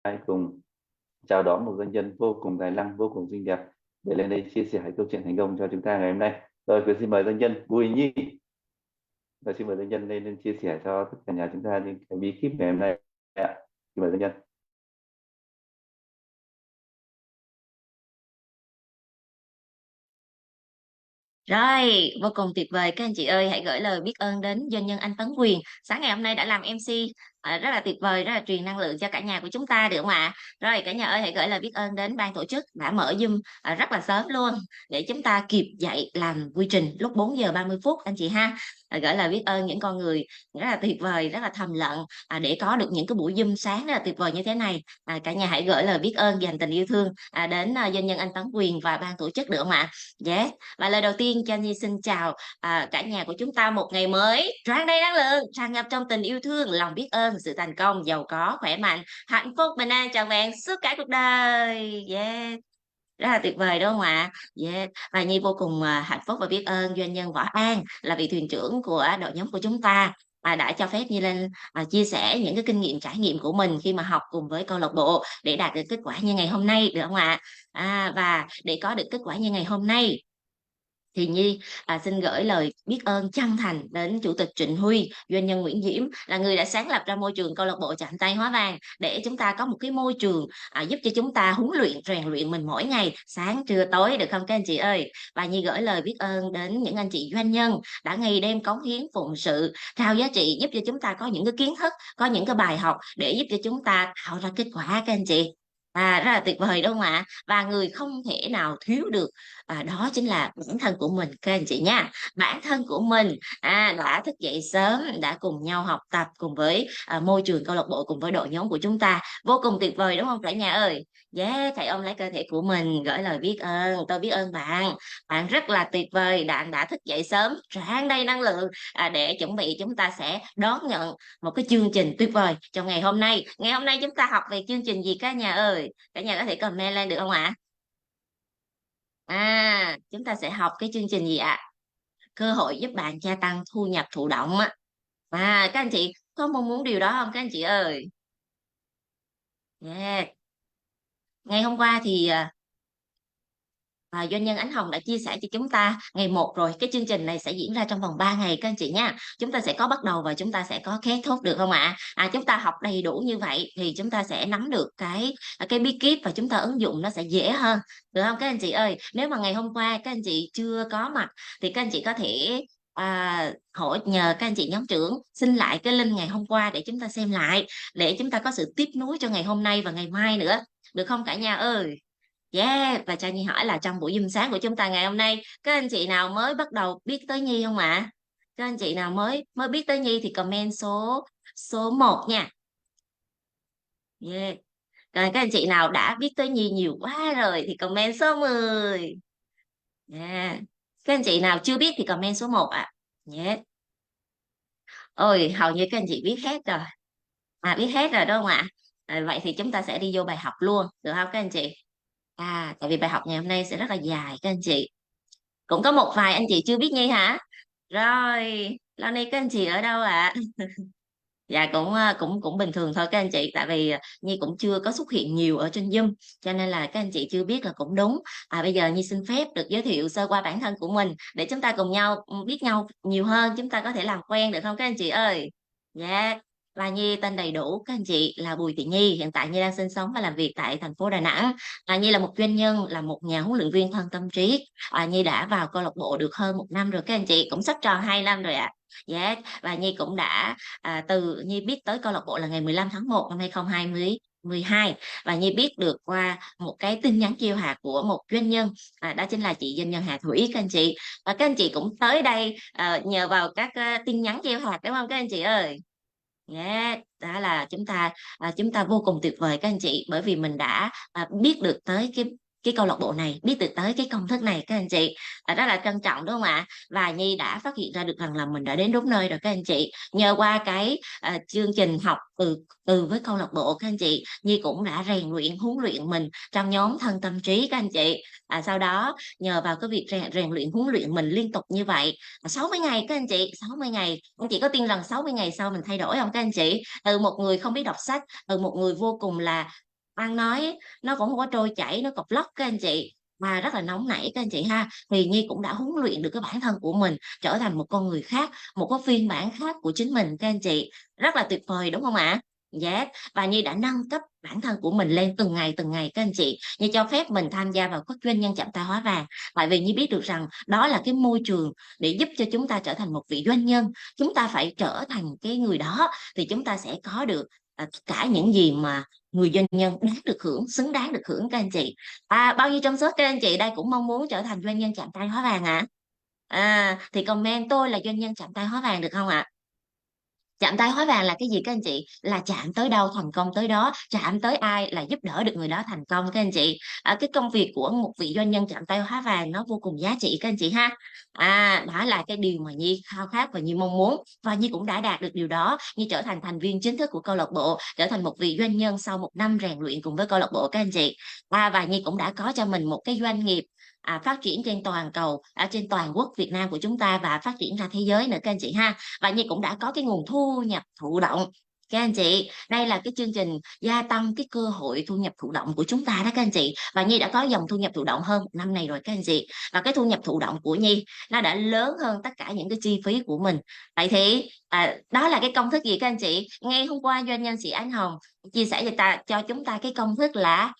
cùng chào đón một doanh nhân vô cùng tài năng, vô cùng xinh đẹp để lên đây chia sẻ câu chuyện thành công cho chúng ta ngày hôm nay. Rồi, xin mời doanh nhân Bùi Nhi. Và xin mời doanh nhân lên chia sẻ cho tất cả nhà chúng ta những cái bí kíp ngày hôm nay ạ. Xin mời doanh nhân. Rồi, vô cùng tuyệt vời các anh chị ơi, hãy gửi lời biết ơn đến doanh nhân anh Tấn Quyền. Sáng ngày hôm nay đã làm MC rất là tuyệt vời, rất là truyền năng lượng cho cả nhà của chúng ta được không ạ? Rồi cả nhà ơi, hãy gửi lời biết ơn đến ban tổ chức đã mở Zoom rất là sớm luôn để chúng ta kịp dậy làm quy trình lúc 4 giờ 30 phút anh chị ha. Gửi lời biết ơn những con người rất là tuyệt vời, rất là thầm lặng để có được những cái buổi Zoom sáng rất là tuyệt vời như thế này. Cả nhà hãy gửi lời biết ơn dành tình yêu thương đến doanh nhân anh Tấn Quyền và ban tổ chức được không ạ? Yes. Và lời đầu tiên cho Nhi xin chào cả nhà của chúng ta, một ngày mới tràn đầy năng lượng, tràn ngập trong tình yêu thương, lòng biết ơn, sự thành công, giàu có, khỏe mạnh, hạnh phúc, bình an, trọn vẹn suốt cả cuộc đời. Yeah. Rất là tuyệt vời đúng không ạ? Yeah. Và Nhi vô cùng hạnh phúc và biết ơn doanh nhân Võ An là vị thuyền trưởng của đội nhóm của chúng ta, đã cho phép Nhi lên chia sẻ những cái kinh nghiệm trải nghiệm của mình khi mà học cùng với câu lạc bộ để đạt được kết quả như ngày hôm nay được không ạ? Và để có được kết quả như ngày hôm nay thì Nhi xin gửi lời biết ơn chân thành đến Chủ tịch Trịnh Huy, doanh nhân Nguyễn Diễm là người đã sáng lập ra môi trường câu lạc bộ Chạm Tay Hóa Vàng để chúng ta có một cái môi trường giúp cho chúng ta huấn luyện, rèn luyện mình mỗi ngày, sáng trưa tối được không các anh chị ơi? Và Nhi gửi lời biết ơn đến những anh chị doanh nhân đã ngày đêm cống hiến phụng sự, trao giá trị giúp cho chúng ta có những cái kiến thức, có những cái bài học để giúp cho chúng ta tạo ra kết quả các anh chị. Rất là tuyệt vời đúng không ạ? Và người không thể nào thiếu được đó chính là bản thân của mình các anh chị nha. Bản thân của mình đã thức dậy sớm, đã cùng nhau học tập cùng với môi trường câu lạc bộ, cùng với đội nhóm của chúng ta, vô cùng tuyệt vời đúng không cả nhà ơi? Yeah, thầy ôm lấy cơ thể của mình gửi lời biết ơn. Tôi biết ơn bạn, bạn rất là tuyệt vời, bạn đã thức dậy sớm tràn đầy năng lượng để chuẩn bị chúng ta sẽ đón nhận một cái chương trình tuyệt vời trong ngày hôm nay. Ngày hôm nay chúng ta học về chương trình gì cả nhà ơi? Cả nhà có thể comment lên được không ạ? Chúng ta sẽ học cái chương trình gì ạ? Cơ hội giúp bạn gia tăng thu nhập thụ động á. Các anh chị có mong muốn điều đó không các anh chị ơi? Yeah. Ngày hôm qua thì doanh nhân Ánh Hồng đã chia sẻ cho chúng ta ngày một rồi, cái chương trình này sẽ diễn ra trong vòng 3 ngày các anh chị nha. Chúng ta sẽ có bắt đầu và chúng ta sẽ có kết thúc được không ạ? Chúng ta học đầy đủ như vậy thì chúng ta sẽ nắm được cái bí kíp và chúng ta ứng dụng nó sẽ dễ hơn, được không các anh chị ơi? Nếu mà ngày hôm qua các anh chị chưa có mặt thì các anh chị có thể nhờ các anh chị nhóm trưởng xin lại cái link ngày hôm qua để chúng ta xem lại, để chúng ta có sự tiếp nối cho ngày hôm nay và ngày mai nữa, được không cả nhà ơi? Yeah, và cho Nhi hỏi là trong buổi Zoom sáng của chúng ta ngày hôm nay, các anh chị nào mới bắt đầu biết tới Nhi không ạ? Các anh chị nào mới mới biết tới Nhi thì comment số số 1 nha. Yeah. Còn các anh chị nào đã biết tới Nhi nhiều quá rồi thì comment số 10. Yeah. Các anh chị nào chưa biết thì comment số 1 ạ. Yeah. Ôi, hầu như các anh chị biết hết rồi. Biết hết rồi đúng không ạ? Vậy thì chúng ta sẽ đi vô bài học luôn, được không các anh chị? Tại vì bài học ngày hôm nay sẽ rất là dài các anh chị. Cũng có một vài anh chị chưa biết Nhi hả? Rồi, lâu nay các anh chị ở đâu ạ? Dạ cũng cũng cũng bình thường thôi các anh chị, tại vì Nhi cũng chưa có xuất hiện nhiều ở trên Zoom cho nên là các anh chị chưa biết là cũng đúng. Bây giờ Nhi xin phép được giới thiệu sơ qua bản thân của mình để chúng ta cùng nhau biết nhau nhiều hơn, chúng ta có thể làm quen được không các anh chị ơi? Dạ. Và Nhi tên đầy đủ các anh chị là Bùi Thị Nhi, hiện tại Nhi đang sinh sống và làm việc tại thành phố Đà Nẵng. Nhi là một doanh nhân, là một nhà huấn luyện viên thân tâm trí. Nhi đã vào câu lạc bộ được hơn 1 năm rồi các anh chị, cũng sắp tròn 2 năm rồi ạ. Dạ. Và Nhi cũng đã từ Nhi biết tới câu lạc bộ là ngày 15 tháng 1 năm 2012, và Nhi biết được qua một cái tin nhắn chiêu hạt của một doanh nhân, đó chính là chị doanh nhân Hà Thủy các anh chị. Và các anh chị cũng tới đây nhờ vào các tin nhắn chiêu hạt đúng không các anh chị ơi? Yeah, đó là chúng ta vô cùng tuyệt vời các anh chị, bởi vì mình đã biết được tới cái câu lạc bộ này, biết được tới cái công thức này các anh chị, rất là trân trọng đúng không ạ? Và Nhi đã phát hiện ra được rằng là mình đã đến đúng nơi rồi các anh chị, nhờ qua cái chương trình học từ từ với câu lạc bộ các anh chị. Nhi cũng đã rèn luyện, huấn luyện mình trong nhóm thân tâm trí các anh chị. Sau đó nhờ vào cái việc rèn luyện, huấn luyện mình liên tục như vậy 60 ngày các anh chị, 60 ngày, anh chị có tin rằng 60 ngày sau mình thay đổi không các anh chị? Từ một người không biết đọc sách, từ một người vô cùng là ăn nói nó cũng không có trôi chảy, nó cộc lốc các anh chị, mà rất là nóng nảy các anh chị ha. Thì Nhi cũng đã huấn luyện được cái bản thân của mình trở thành một con người khác, một cái phiên bản khác của chính mình các anh chị. Rất là tuyệt vời đúng không ạ? Yes, và Nhi đã nâng cấp bản thân của mình lên từng ngày các anh chị. Nhi cho phép mình tham gia vào các doanh nhân chạm tay hóa vàng, tại vì Nhi biết được rằng đó là cái môi trường để giúp cho chúng ta trở thành một vị doanh nhân. Chúng ta phải trở thành cái người đó thì chúng ta sẽ có được tất cả những gì mà người doanh nhân đáng được hưởng, xứng đáng được hưởng các anh chị. Bao nhiêu trong số các anh chị đây cũng mong muốn trở thành doanh nhân chạm tay hóa vàng ạ? Thì comment tôi là doanh nhân chạm tay hóa vàng được không ạ? Chạm tay hóa vàng là cái gì các anh chị? Là chạm tới đâu thành công tới đó, chạm tới ai là giúp đỡ được người đó thành công các anh chị. Cái công việc của một vị doanh nhân chạm tay hóa vàng nó vô cùng giá trị các anh chị ha. Đó là cái điều mà Nhi khao khát và Nhi mong muốn, và Nhi cũng đã đạt được điều đó. Nhi trở thành thành viên chính thức của câu lạc bộ, trở thành một vị doanh nhân sau 1 năm rèn luyện cùng với câu lạc bộ các anh chị. Và Nhi cũng đã có cho mình một cái doanh nghiệp phát triển trên toàn cầu, trên toàn quốc Việt Nam của chúng ta, và phát triển ra thế giới nữa các anh chị ha. Và Nhi cũng đã có cái nguồn thu nhập thụ động các anh chị. Đây là cái chương trình gia tăng cái cơ hội thu nhập thụ động của chúng ta đó các anh chị, và Nhi đã có dòng thu nhập thụ động hơn 1 năm này rồi các anh chị. Và cái thu nhập thụ động của Nhi nó đã lớn hơn tất cả những cái chi phí của mình. Vậy thì đó là cái công thức gì các anh chị? Ngay hôm qua doanh nhân sĩ Ánh Hồng chia sẻ cho chúng ta cái công thức là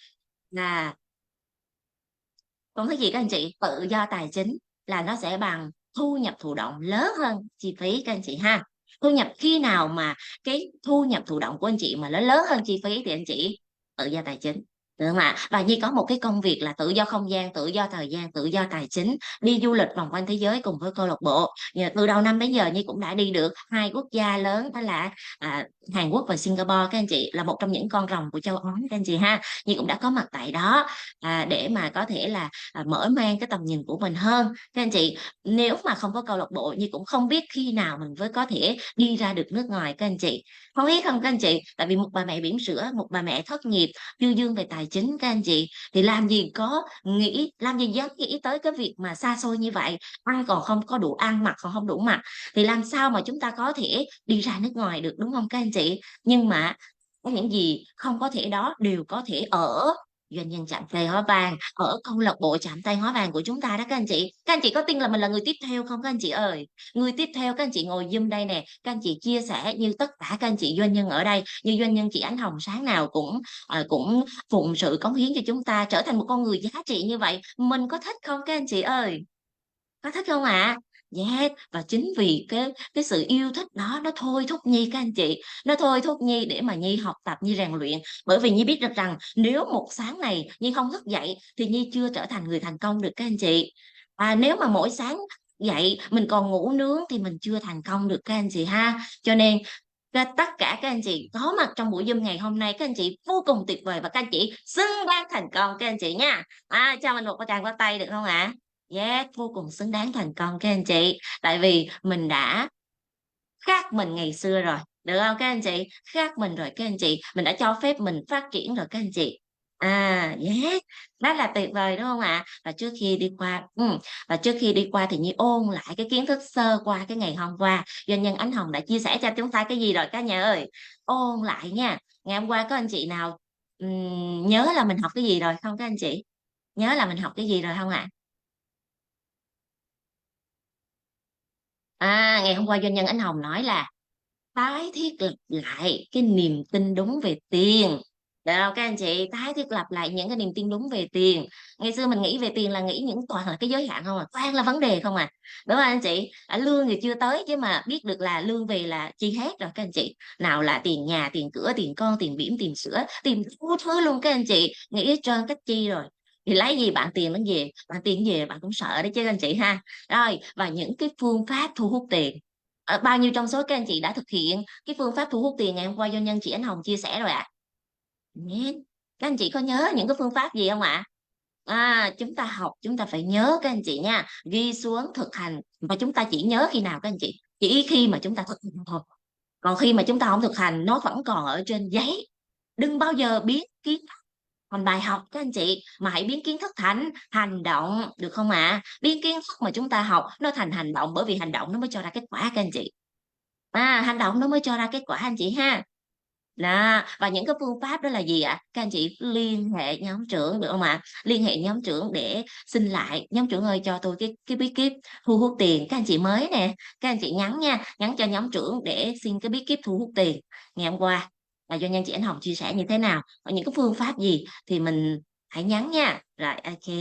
công thức gì các anh chị? Tự do tài chính là nó sẽ bằng thu nhập thụ động lớn hơn chi phí các anh chị ha. Thu nhập khi nào mà cái thu nhập thụ động của anh chị mà nó lớn hơn chi phí thì anh chị tự do tài chính. Được không ạ? Và Nhi có một cái công việc là tự do không gian, tự do thời gian, tự do tài chính, đi du lịch vòng quanh thế giới cùng với câu lạc bộ. Từ đầu năm đến giờ Nhi cũng đã đi được 2 quốc gia lớn, đó là Hàn Quốc và Singapore các anh chị, là một trong những con rồng của châu Á các anh chị ha. Nhi cũng đã có mặt tại đó để mà có thể là mở mang cái tầm nhìn của mình hơn các anh chị. Nếu mà không có câu lạc bộ Nhi cũng không biết khi nào mình mới có thể đi ra được nước ngoài các anh chị. Không biết không các anh chị, tại vì một bà mẹ bỉm sữa, một bà mẹ thất nghiệp, dư dương về tài chính các anh chị, thì làm gì dám nghĩ tới cái việc mà xa xôi như vậy. Ăn còn không có đủ ăn, mặc còn không đủ mặc, thì làm sao mà chúng ta có thể đi ra nước ngoài được, đúng không các anh chị? Nhưng mà có những gì không có thể đó đều có thể ở doanh nhân chạm tay hóa vàng, ở câu lạc bộ chạm tay hóa vàng của chúng ta đó các anh chị. Các anh chị có tin là mình là người tiếp theo không các anh chị ơi? Người tiếp theo các anh chị ngồi Zoom đây nè, các anh chị chia sẻ như tất cả các anh chị doanh nhân ở đây, như doanh nhân chị Ánh Hồng sáng nào cũng phụng sự cống hiến cho chúng ta trở thành một con người giá trị như vậy. Mình có thích không các anh chị ơi? Có thích không ạ? Yes, và chính vì cái sự yêu thích đó nó thôi thúc Nhi các anh chị, nó thôi thúc Nhi để mà Nhi học tập, Nhi rèn luyện. Bởi vì Nhi biết được rằng nếu một sáng này Nhi không thức dậy thì Nhi chưa trở thành người thành công được các anh chị. Nếu mà mỗi sáng dậy mình còn ngủ nướng thì mình chưa thành công được các anh chị ha. Cho nên tất cả các anh chị có mặt trong buổi Zoom ngày hôm nay, các anh chị vô cùng tuyệt vời và các anh chị xứng đáng thành công các anh chị nha. Cho mình một tràng pháo tay được không ạ? Yes, vô cùng xứng đáng thành công các anh chị. Tại vì mình đã khác mình ngày xưa rồi. Được không các anh chị? Khác mình rồi các anh chị. Mình đã cho phép mình phát triển rồi các anh chị. Yes, rất là tuyệt vời đúng không ạ? Và trước khi đi qua thì Nhi ôn lại cái kiến thức sơ qua cái ngày hôm qua. Doanh nhân Ánh Hồng đã chia sẻ cho chúng ta cái gì rồi cả nhà ơi? Ôn lại nha. Ngày hôm qua có anh chị nào nhớ là mình học cái gì rồi không các anh chị? Nhớ là mình học cái gì rồi không ạ? Ngày hôm qua doanh nhân Ánh Hồng nói là tái thiết lập lại cái niềm tin đúng về tiền. Được không các anh chị? Tái thiết lập lại những cái niềm tin đúng về tiền. Ngày xưa mình nghĩ về tiền là nghĩ những toàn là cái giới hạn không à, toàn là vấn đề không à. Đúng không anh chị? Lương thì chưa tới chứ mà biết được là lương về là chi hết rồi các anh chị. Nào là tiền nhà, tiền cửa, tiền con, tiền bỉm, tiền sữa, tiền đủ thứ luôn các anh chị. Nghĩ hết trơn cách chi rồi. Thì lấy gì bạn tiền nó về, bạn tiền về bạn cũng sợ đấy chứ anh chị ha. Rồi, và những cái phương pháp thu hút tiền. Bao nhiêu trong số các anh chị đã thực hiện cái phương pháp thu hút tiền ngày hôm qua doanh nhân chị Ánh Hồng chia sẻ rồi ạ? Nhé. Các anh chị có nhớ những cái phương pháp gì không ạ? Chúng ta học chúng ta phải nhớ các anh chị nha, ghi xuống thực hành, và chúng ta chỉ nhớ khi nào các anh chị? Chỉ khi mà chúng ta thực hành thôi. Còn khi mà chúng ta không thực hành nó vẫn còn ở trên giấy. Đừng bao giờ biến kiến thức thành bài học các anh chị, mà hãy biến kiến thức thành hành động được không ạ? Biến kiến thức mà chúng ta học nó thành hành động, bởi vì hành động nó mới cho ra kết quả các anh chị. Hành động nó mới cho ra kết quả anh chị ha. Đó, và những cái phương pháp đó là gì ạ? Các anh chị liên hệ nhóm trưởng được không ạ? Liên hệ nhóm trưởng để xin lại, nhóm trưởng ơi cho tôi cái bí kíp thu hút tiền. Các anh chị mới nè, các anh chị nhắn nha, nhắn cho nhóm trưởng để xin cái bí kíp thu hút tiền. Ngày hôm qua là doanh nhân chị Anh Hồng chia sẻ như thế nào, có những cái phương pháp gì thì mình hãy nhắn nha. Rồi, ok.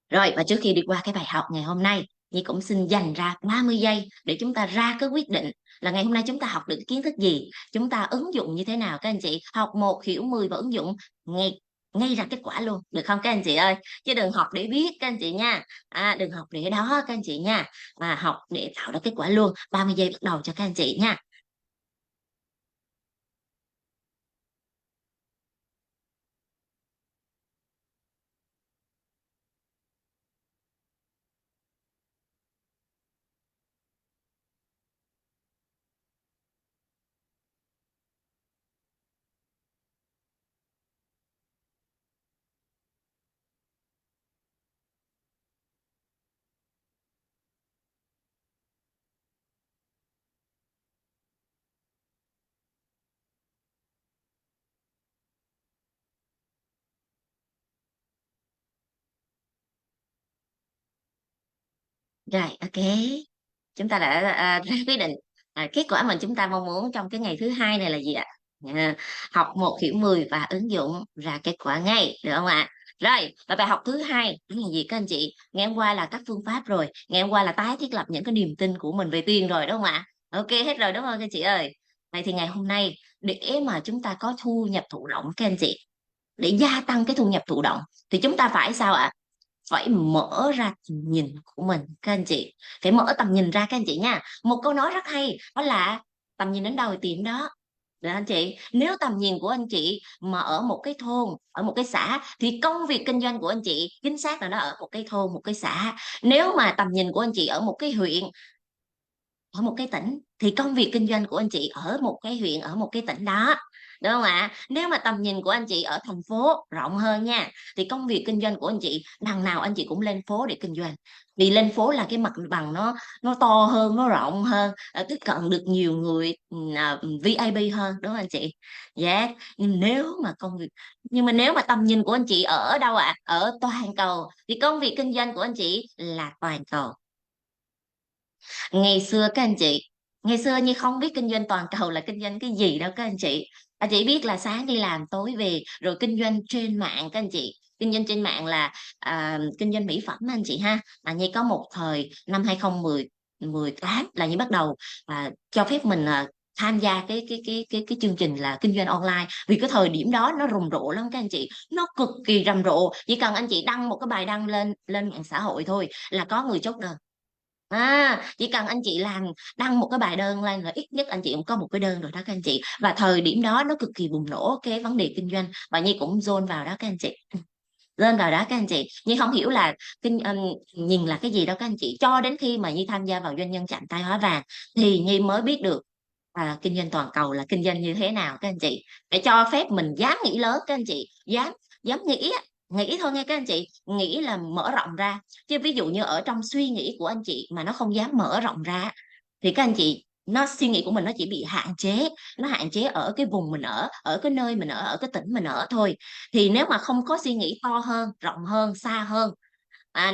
Rồi, và trước khi đi qua cái bài học ngày hôm nay, Nhi cũng xin dành ra 30 giây để chúng ta ra cái quyết định là ngày hôm nay chúng ta học được kiến thức gì, chúng ta ứng dụng như thế nào các anh chị. Học một hiểu 10 và ứng dụng ngay ngay ra kết quả luôn, được không các anh chị ơi? Chứ đừng học để biết các anh chị nha. Đừng học để đó các anh chị nha. Mà học để tạo ra kết quả luôn. 30 giây bắt đầu cho các anh chị nha. Rồi, ok. Chúng ta đã ra quyết định kết quả mà chúng ta mong muốn trong cái ngày thứ hai này là gì ạ? À, học một hiểu 10 và ứng dụng ra kết quả ngay, được không ạ? Rồi, và bài học thứ hai đó là gì các anh chị? Ngày hôm qua là các phương pháp rồi, ngày hôm qua là tái thiết lập những cái niềm tin của mình về tiền rồi, đúng không ạ? Ok hết rồi đúng không các anh chị ơi? Vậy thì ngày hôm nay để mà chúng ta có thu nhập thụ động các anh chị, để gia tăng cái thu nhập thụ động thì chúng ta phải sao ạ? Phải mở ra tầm nhìn của mình các anh chị, phải mở tầm nhìn ra các anh chị nha. Một câu nói rất hay đó là tầm nhìn đến đâu thì tìm đó. Được anh chị, nếu tầm nhìn của anh chị mà ở một cái thôn, ở một cái xã thì công việc kinh doanh của anh chị chính xác là nó ở một cái thôn, một cái xã. Nếu mà tầm nhìn của anh chị ở một cái huyện, ở một cái tỉnh thì công việc kinh doanh của anh chị ở một cái huyện, ở một cái tỉnh đó, đúng không ạ? Nếu mà tầm nhìn của anh chị ở thành phố rộng hơn nha thì công việc kinh doanh của anh chị đằng nào anh chị cũng lên phố để kinh doanh, vì lên phố là cái mặt bằng nó to hơn, nó rộng hơn, tiếp cận được nhiều người, VIP hơn, đúng không anh chị? Dạ. Nhưng mà nếu mà tầm nhìn của anh chị ở đâu ạ? Ở toàn cầu thì công việc kinh doanh của anh chị là toàn cầu. Ngày xưa các anh chị, ngày xưa như không biết kinh doanh toàn cầu là kinh doanh cái gì đâu các anh chị. Chỉ biết là sáng đi làm tối về rồi kinh doanh trên mạng các anh chị. Kinh doanh trên mạng là kinh doanh mỹ phẩm anh chị ha. Như có một thời năm 2018 là như bắt đầu cho phép mình tham gia cái chương trình là kinh doanh online, vì cái thời điểm đó nó rầm rộ lắm các anh chị, nó cực kỳ rầm rộ. Chỉ cần anh chị đăng một cái bài đăng lên lên mạng xã hội thôi là có người chốt đơn. Chỉ cần anh chị đăng một cái bài đơn lên là ít nhất anh chị cũng có một cái đơn rồi đó các anh chị, và thời điểm đó nó cực kỳ bùng nổ cái vấn đề kinh doanh và Nhi cũng dồn vào đó các anh chị, dồn vào đó các anh chị. Nhi không hiểu là nhìn là cái gì đâu các anh chị, cho đến khi mà Nhi tham gia vào doanh nhân chạm tay hóa vàng thì Nhi mới biết được kinh doanh toàn cầu là kinh doanh như thế nào các anh chị, để cho phép mình dám nghĩ lớn các anh chị, dám dám nghĩ á. Nghĩ thôi nghe các anh chị, nghĩ là mở rộng ra, chứ ví dụ như ở trong suy nghĩ của anh chị mà nó không dám mở rộng ra thì các anh chị, suy nghĩ của mình nó chỉ bị hạn chế, nó hạn chế ở cái vùng mình ở cái nơi mình ở cái tỉnh mình ở thôi. Thì nếu mà không có suy nghĩ to hơn, rộng hơn, xa hơn,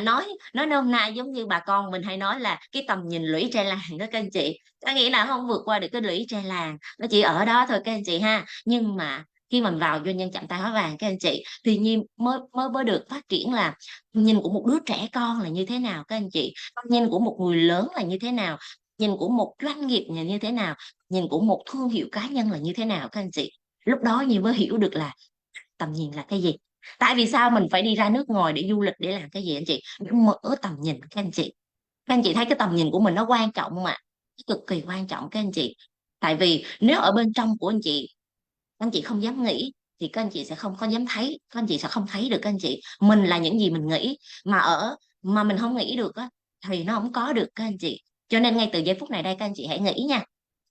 nói nôm na giống như bà con mình hay nói là cái tầm nhìn lũy tre làng đó các anh chị, có nghĩa là không vượt qua được cái lũy tre làng, nó chỉ ở đó thôi các anh chị ha. Nhưng mà khi mình vào doanh nhân chạm tay hóa vàng các anh chị thì Nhi mới mới mới được phát triển là nhìn của một đứa trẻ con là như thế nào các anh chị, nhìn của một người lớn là như thế nào, nhìn của một doanh nghiệp là như thế nào, nhìn của một thương hiệu cá nhân là như thế nào các anh chị. Lúc đó Nhi mới hiểu được là tầm nhìn là cái gì. Tại vì sao mình phải đi ra nước ngoài để du lịch để làm cái gì anh chị? Để mở tầm nhìn các anh chị. Các anh chị thấy cái tầm nhìn của mình nó quan trọng không ạ? Cực kỳ quan trọng các anh chị. Tại vì nếu ở bên trong của anh chị không dám nghĩ thì các anh chị sẽ không có dám thấy, các anh chị sẽ không thấy được các anh chị mình là những gì mình nghĩ, mà mình không nghĩ được á thì nó không có được các anh chị. Cho nên ngay từ giây phút này đây các anh chị hãy nghĩ nha,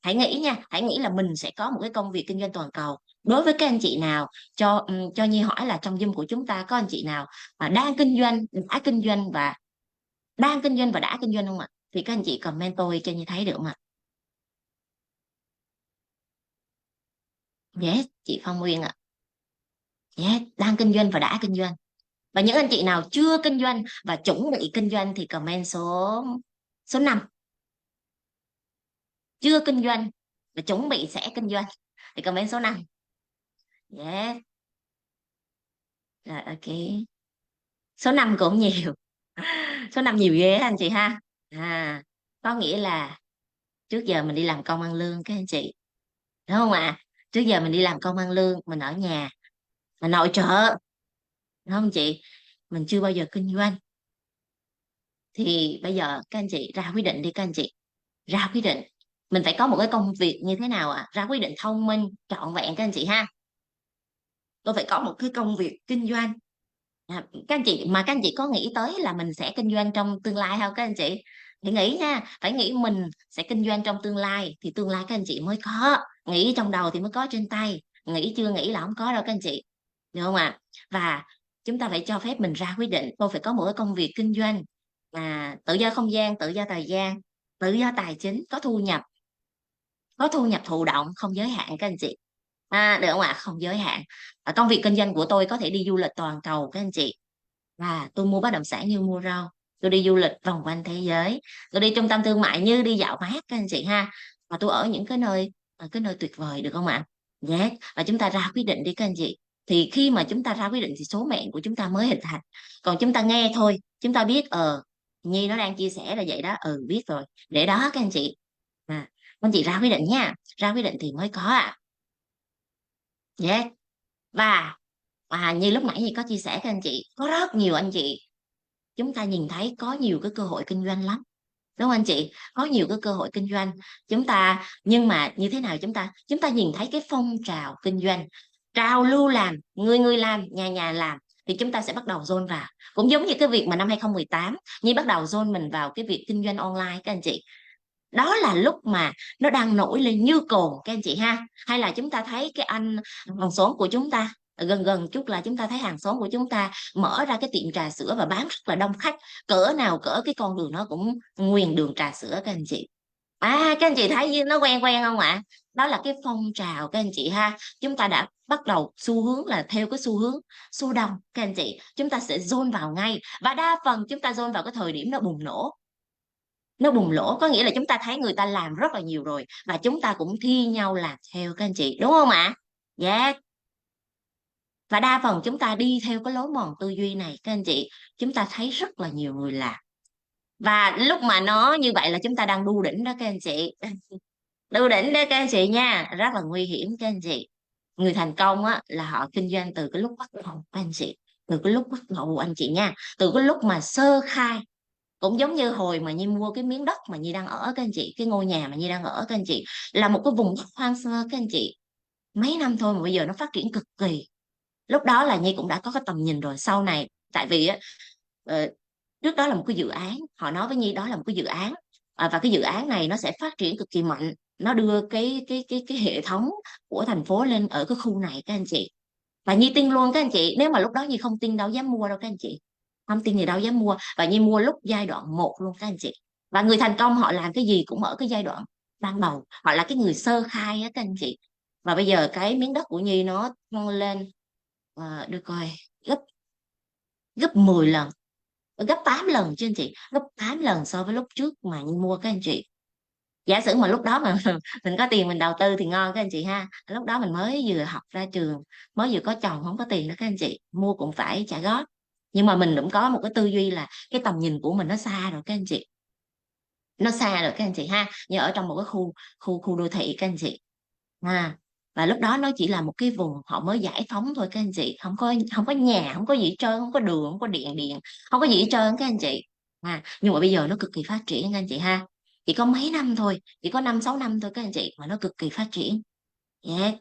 hãy nghĩ nha, hãy nghĩ là mình sẽ có một cái công việc kinh doanh toàn cầu. Đối với các anh chị nào, cho Nhi hỏi là trong Zoom của chúng ta có anh chị nào mà đang kinh doanh, đã kinh doanh và đang kinh doanh và đã kinh doanh không ạ? thì các anh chị comment tôi cho như thấy được không ạ? Yes, chị Phong Nguyên ạ. Yes, đang kinh doanh và đã kinh doanh. Và những anh chị nào chưa kinh doanh và chuẩn bị kinh doanh thì comment số 5. Chưa kinh doanh và chuẩn bị sẽ kinh doanh thì comment số 5. Yes. Rồi, ok. Số 5 cũng nhiều. Số 5 nhiều ghê anh chị ha. Có nghĩa là trước giờ mình đi làm công ăn lương các anh chị, đúng không ạ? Trước giờ mình đi làm công ăn lương, mình ở nhà, mình nội trợ, đúng không chị? Mình chưa bao giờ kinh doanh. Thì bây giờ các anh chị ra quyết định đi các anh chị. Ra quyết định. Mình phải có một cái công việc như thế nào ạ? Ra quyết định thông minh, trọn vẹn các anh chị ha. Tôi phải có một cái công việc kinh doanh. Các anh chị mà các anh chị có nghĩ tới là mình sẽ kinh doanh trong tương lai không các anh chị? Thì nghĩ nha, phải nghĩ mình sẽ kinh doanh trong tương lai thì tương lai các anh chị mới có. Nghĩ trong đầu thì mới có trên tay. Nghĩ chưa nghĩ là không có đâu các anh chị. Được không ạ? Và chúng ta phải cho phép mình ra quyết định. Tôi phải có một cái công việc kinh doanh tự do không gian, tự do thời gian, tự do tài chính, có thu nhập thụ động không giới hạn các anh chị. Được không ạ? Không giới hạn. Công việc kinh doanh của tôi có thể đi du lịch toàn cầu các anh chị. Và tôi mua bất động sản như mua rau, tôi đi du lịch vòng quanh thế giới, tôi đi trung tâm thương mại như đi dạo mát các anh chị ha. Và tôi ở những cái nơi tuyệt vời, được không ạ? Yes. Và chúng ta ra quyết định đi các anh chị. Thì khi mà chúng ta ra quyết định thì số mệnh của chúng ta mới hình thành. Còn chúng ta nghe thôi, chúng ta biết Nhi nó đang chia sẻ là vậy đó, biết rồi, để đó các anh chị. Các anh chị ra quyết định nha, ra quyết định thì mới có ạ. Yes. Và như lúc nãy Nhi có chia sẻ các anh chị, có rất nhiều anh chị, chúng ta nhìn thấy có nhiều cái cơ hội kinh doanh lắm, đúng không anh chị? Có nhiều cái cơ hội kinh doanh chúng ta, nhưng mà như thế nào chúng ta nhìn thấy cái phong trào kinh doanh, trào lưu làm, người người làm, nhà nhà làm, thì chúng ta sẽ bắt đầu dồn vào. Cũng giống như cái việc mà năm 2018 Nhi bắt đầu dồn mình vào cái việc kinh doanh online các anh chị. Đó là lúc mà nó đang nổi lên như cồn các anh chị ha. Hay là chúng ta thấy cái anh hàng xóm của chúng ta, gần gần chút là chúng ta thấy hàng xóm của chúng ta mở ra cái tiệm trà sữa và bán rất là đông khách, cỡ nào cỡ cái con đường nó cũng nguyền đường trà sữa các anh chị. Các anh chị thấy nó quen quen không ạ? Đó là cái phong trào các anh chị ha. Chúng ta đã bắt đầu xu hướng là theo cái xu hướng số đông các anh chị. Chúng ta sẽ dồn vào ngay, và đa phần chúng ta dồn vào cái thời điểm nó bùng nổ. Nó bùng nổ có nghĩa là chúng ta thấy người ta làm rất là nhiều rồi và chúng ta cũng thi nhau làm theo các anh chị, đúng không ạ? Dạ. Và đa phần chúng ta đi theo cái lối mòn tư duy này các anh chị, chúng ta thấy rất là nhiều người làm. Và lúc mà nó như vậy là chúng ta đang đu đỉnh đó các anh chị. Đu đỉnh đó các anh chị nha, rất là nguy hiểm các anh chị. Người thành công á là họ kinh doanh từ cái lúc bắt đầu các anh chị. Từ cái lúc bắt đầu anh chị nha, từ cái lúc mà sơ khai. Cũng giống như hồi mà Nhi mua cái miếng đất mà Nhi đang ở các anh chị, cái ngôi nhà mà Nhi đang ở các anh chị, là một cái vùng đất hoang sơ các anh chị. Mấy năm thôi mà bây giờ nó phát triển cực kỳ. Lúc đó là Nhi cũng đã có cái tầm nhìn rồi. Sau này tại vì á, ờ, trước đó là một cái dự án, họ nói với Nhi đó là một cái dự án, và cái dự án này nó sẽ phát triển cực kỳ mạnh. Nó đưa cái hệ thống của thành phố lên ở cái khu này các anh chị. Và Nhi tin luôn các anh chị, nếu mà lúc đó Nhi không tin đâu dám mua đâu các anh chị. Không tin thì đâu dám mua, và Nhi mua lúc giai đoạn 1 luôn các anh chị. Và người thành công họ làm cái gì cũng ở cái giai đoạn ban đầu, họ là cái người sơ khai á các anh chị. Và bây giờ cái miếng đất của Nhi nó tăng lên, được coi, gấp gấp 10 lần, gấp 8 lần chứ anh chị, gấp 8 lần so với lúc trước mà Nhi mua các anh chị. Giả sử mà lúc đó mà mình có tiền mình đầu tư thì ngon các anh chị ha. Lúc đó mình mới vừa học ra trường, mới vừa có chồng, không có tiền đó các anh chị, mua cũng phải trả góp. Nhưng mà mình cũng có một cái tư duy là cái tầm nhìn của mình nó xa rồi các anh chị, nó xa rồi các anh chị ha, như ở trong một cái khu khu khu đô thị các anh chị ha. Và lúc đó nó chỉ là một cái vùng họ mới giải phóng thôi các anh chị, không có nhà, không có gì hết trơn, không có đường, không có điện, không có gì hết trơn các anh chị. Nhưng mà bây giờ nó cực kỳ phát triển các anh chị ha. Chỉ có mấy năm thôi, chỉ có 5-6 năm thôi các anh chị, mà nó cực kỳ phát triển. Yeah.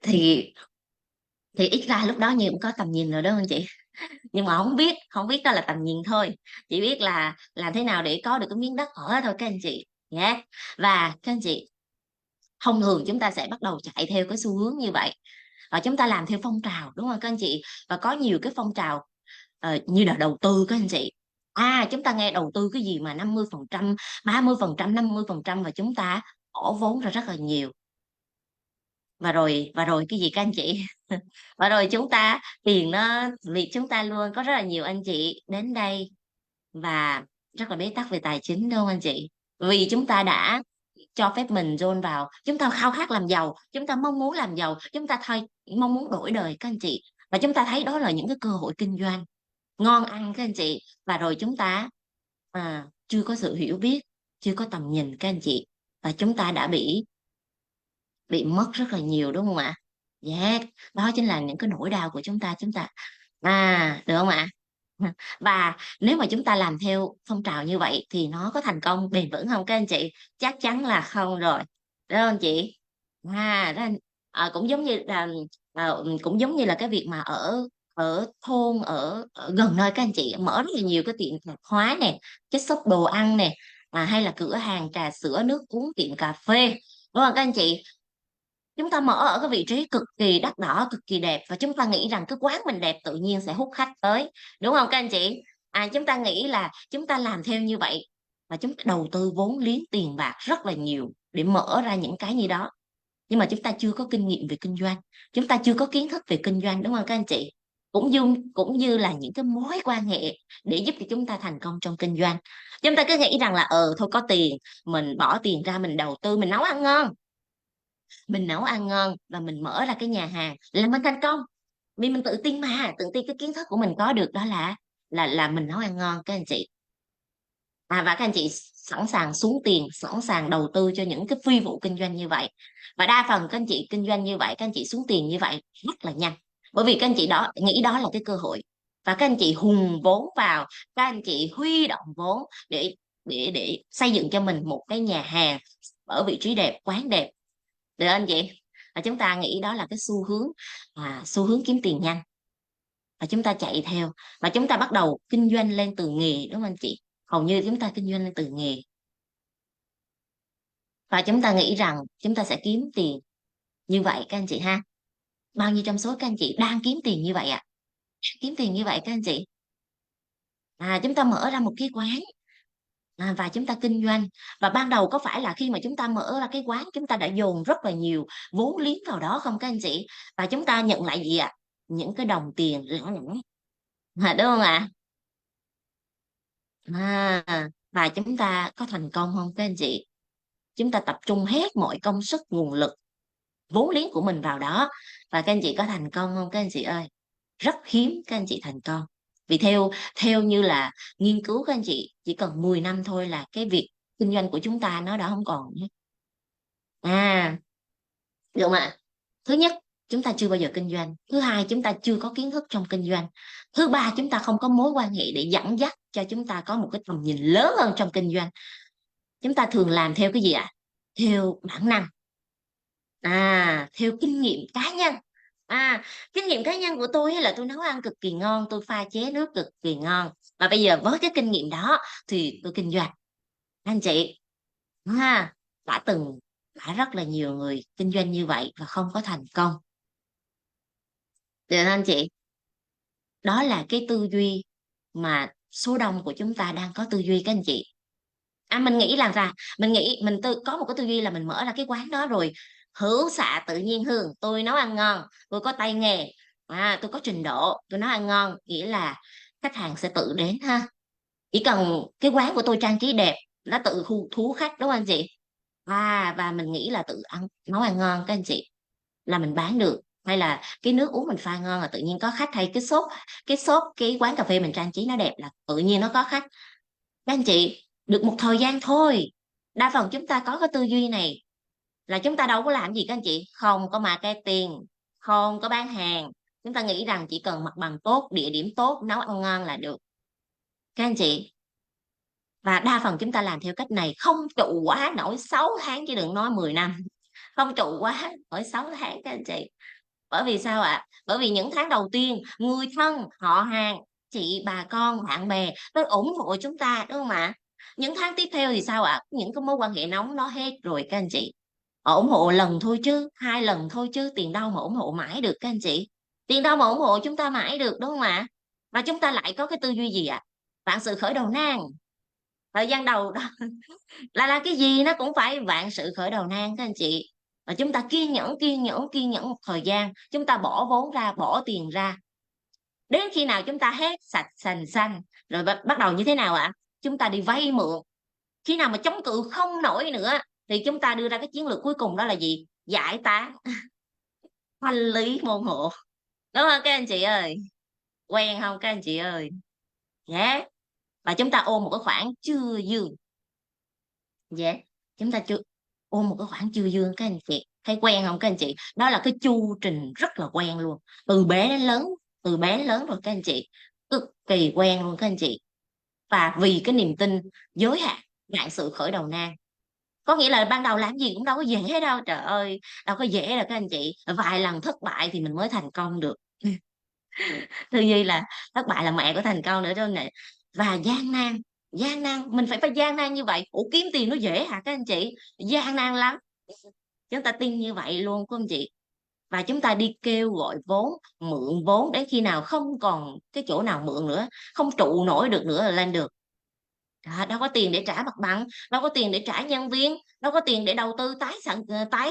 thì thì ít ra lúc đó Nhi cũng có tầm nhìn rồi đó anh chị. Nhưng mà không biết đó là tầm nhìn thôi, chỉ biết là làm thế nào để có được cái miếng đất ở thôi các anh chị. Yeah. Và các anh chị, thông thường chúng ta sẽ bắt đầu chạy theo cái xu hướng như vậy, và chúng ta làm theo phong trào, đúng không các anh chị? Và có nhiều cái phong trào như là đầu tư các anh chị. Chúng ta nghe đầu tư cái gì mà 50%, 30%, 50%, và chúng ta bỏ vốn ra rất là nhiều. Và rồi cái gì các anh chị? Và rồi chúng ta tiền nó, vì chúng ta luôn có rất là nhiều anh chị đến đây và rất là bế tắc về tài chính, đúng không anh chị? Vì chúng ta đã cho phép mình dồn vào, chúng ta khao khát làm giàu, chúng ta mong muốn làm giàu, chúng ta thôi mong muốn đổi đời các anh chị, và chúng ta thấy đó là những cái cơ hội kinh doanh ngon ăn các anh chị, và rồi chúng ta chưa có sự hiểu biết, chưa có tầm nhìn các anh chị, và chúng ta đã bị mất rất là nhiều, đúng không ạ? Dạ, đó chính là những cái nỗi đau của chúng ta được không ạ? Và nếu mà chúng ta làm theo phong trào như vậy thì nó có thành công bền vững không các anh chị? Chắc chắn là không rồi, đúng không chị? Đó, cũng giống như là cũng giống như là cái việc mà ở ở thôn, ở gần nơi các anh chị mở rất là nhiều cái tiệm tạp hóa nè, cái shop đồ ăn nè, hay là cửa hàng trà sữa, nước uống, tiệm cà phê, đúng không các anh chị? Chúng ta mở ở cái vị trí cực kỳ đắt đỏ, cực kỳ đẹp, và chúng ta nghĩ rằng cái quán mình đẹp tự nhiên sẽ hút khách tới, đúng không các anh chị? Chúng ta nghĩ là chúng ta làm theo như vậy, và chúng ta đầu tư vốn liếng tiền bạc rất là nhiều để mở ra những cái như đó, nhưng mà chúng ta chưa có kinh nghiệm về kinh doanh, chúng ta chưa có kiến thức về kinh doanh, đúng không các anh chị? Cũng như là những cái mối quan hệ để giúp cho chúng ta thành công trong kinh doanh. Chúng ta cứ nghĩ rằng là thôi có tiền, mình bỏ tiền ra, mình đầu tư, mình nấu ăn ngon, mình nấu ăn ngon và mình mở ra cái nhà hàng là mình thành công, vì mình tự tin, mà tự tin cái kiến thức của mình có được đó là mình nấu ăn ngon các anh chị. Và các anh chị sẵn sàng xuống tiền, sẵn sàng đầu tư cho những cái phi vụ kinh doanh như vậy, và đa phần các anh chị kinh doanh như vậy, các anh chị xuống tiền như vậy rất là nhanh, bởi vì các anh chị đó nghĩ đó là cái cơ hội, và các anh chị hùng vốn vào, các anh chị huy động vốn để xây dựng cho mình một cái nhà hàng ở vị trí đẹp, quán đẹp, được anh chị? Và chúng ta nghĩ đó là cái xu hướng kiếm tiền nhanh, và chúng ta chạy theo, và chúng ta bắt đầu kinh doanh lên từ nghề, đúng không anh chị? Hầu như chúng ta kinh doanh lên từ nghề, và chúng ta nghĩ rằng chúng ta sẽ kiếm tiền như vậy các anh chị ha. Bao nhiêu trong số các anh chị đang kiếm tiền như vậy ạ? Kiếm tiền như vậy các anh chị. Chúng ta mở ra một cái quán, và chúng ta kinh doanh, và ban đầu có phải là khi mà chúng ta mở ra cái quán chúng ta đã dồn rất là nhiều vốn liếng vào đó không các anh chị? Và chúng ta nhận lại gì ạ? Những cái đồng tiền lẻ lẻ, đúng không ạ? Và chúng ta có thành công không các anh chị? Chúng ta tập trung hết mọi công sức, nguồn lực, vốn liếng của mình vào đó, và các anh chị có thành công không các anh chị ơi? Rất hiếm các anh chị thành công, vì theo theo như là nghiên cứu, các anh chị chỉ cần 10 năm thôi là cái việc kinh doanh của chúng ta nó đã không còn nữa. Được không ạ? Thứ nhất, chúng ta chưa bao giờ kinh doanh. Thứ hai, chúng ta chưa có kiến thức trong kinh doanh. Thứ ba, chúng ta không có mối quan hệ để dẫn dắt cho chúng ta có một cái tầm nhìn lớn hơn trong kinh doanh. Chúng ta thường làm theo cái gì ạ? Theo bản năng, theo kinh nghiệm cá nhân. Kinh nghiệm cá nhân của tôi là tôi nấu ăn cực kỳ ngon, tôi pha chế nước cực kỳ ngon, và bây giờ với cái kinh nghiệm đó thì tôi kinh doanh. Anh chị, ha, đã từng đã rất là nhiều người kinh doanh như vậy và không có thành công. Được không anh chị? Đó là cái tư duy mà số đông của chúng ta đang có tư duy các anh chị. Mình nghĩ là mình nghĩ mình có một cái tư duy là mình mở ra cái quán đó rồi hữu xạ tự nhiên hương, tôi nấu ăn ngon, tôi có tay nghề, tôi có trình độ, tôi nấu ăn ngon, nghĩa là khách hàng sẽ tự đến ha. Chỉ cần cái quán của tôi trang trí đẹp, nó tự thu thú khách, đúng không anh chị? Và mình nghĩ là tự ăn nấu ăn ngon các anh chị là mình bán được, hay là cái nước uống mình pha ngon là tự nhiên có khách, hay cái quán cà phê mình trang trí nó đẹp là tự nhiên nó có khách. Các anh chị, được một thời gian thôi, đa phần chúng ta có cái tư duy này là chúng ta đâu có làm gì các anh chị, không có marketing, không có bán hàng, chúng ta nghĩ rằng chỉ cần mặt bằng tốt, địa điểm tốt, nấu ăn ngon là được các anh chị. Và đa phần chúng ta làm theo cách này không trụ quá nổi 6 tháng, chứ đừng nói 10 năm, không trụ quá nổi 6 tháng các anh chị. Bởi vì sao ạ? Bởi vì những tháng đầu tiên, người thân, họ hàng, chị, bà con, bạn bè tôi ủng hộ chúng ta, đúng không ạ? Những tháng tiếp theo thì sao ạ? Những cái mối quan hệ nóng nó hết rồi các anh chị. Họ ủng hộ lần thôi chứ, 2 lần thôi chứ, tiền đâu mà ủng hộ mãi được các anh chị. Tiền đâu mà ủng hộ chúng ta mãi được, đúng không ạ? Và chúng ta lại có cái tư duy gì ạ? vạn sự khởi đầu nan. Thời gian đầu đó là cái gì nó cũng phải vạn sự khởi đầu nan các anh chị. Và chúng ta kiên nhẫn một thời gian, chúng ta bỏ vốn ra, bỏ tiền ra, đến khi nào chúng ta hết sạch sành xanh rồi bắt đầu như thế nào ạ? Chúng ta đi vay mượn. Khi nào mà chống cự không nổi nữa thì chúng ta đưa ra cái chiến lược cuối cùng, đó là gì? Giải tán, thanh lý môn hộ. Đúng không các anh chị ơi? Quen không các anh chị ơi? Dạ. Và chúng ta ôm một cái khoản chưa dư. Dạ. Chúng ta chưa ôm một cái khoản chưa dư các anh chị. Thấy quen không các anh chị? Đó là cái chu trình rất là quen luôn. Từ bé đến lớn, từ bé đến lớn rồi các anh chị. Cực kỳ quen luôn các anh chị. Và vì cái niềm tin giới hạn, ngại sự khởi đầu nan. Có nghĩa là ban đầu làm gì cũng đâu có dễ đâu, trời ơi, đâu có dễ đâu các anh chị. Vài lần thất bại thì mình mới thành công được. Tư duy là thất bại là mẹ của thành công nữa đó nè. Và gian nan mình phải gian nan như vậy. Ủa, kiếm tiền nó dễ hả các anh chị? Gian nan lắm. Chúng ta tin như vậy luôn các anh chị. Và chúng ta đi kêu gọi vốn, mượn vốn đến khi nào không còn cái chỗ nào mượn nữa, không trụ nổi được nữa là lên được. Đó, đâu có tiền để trả mặt bằng, đâu có tiền để trả nhân viên, đâu có tiền để đầu tư tái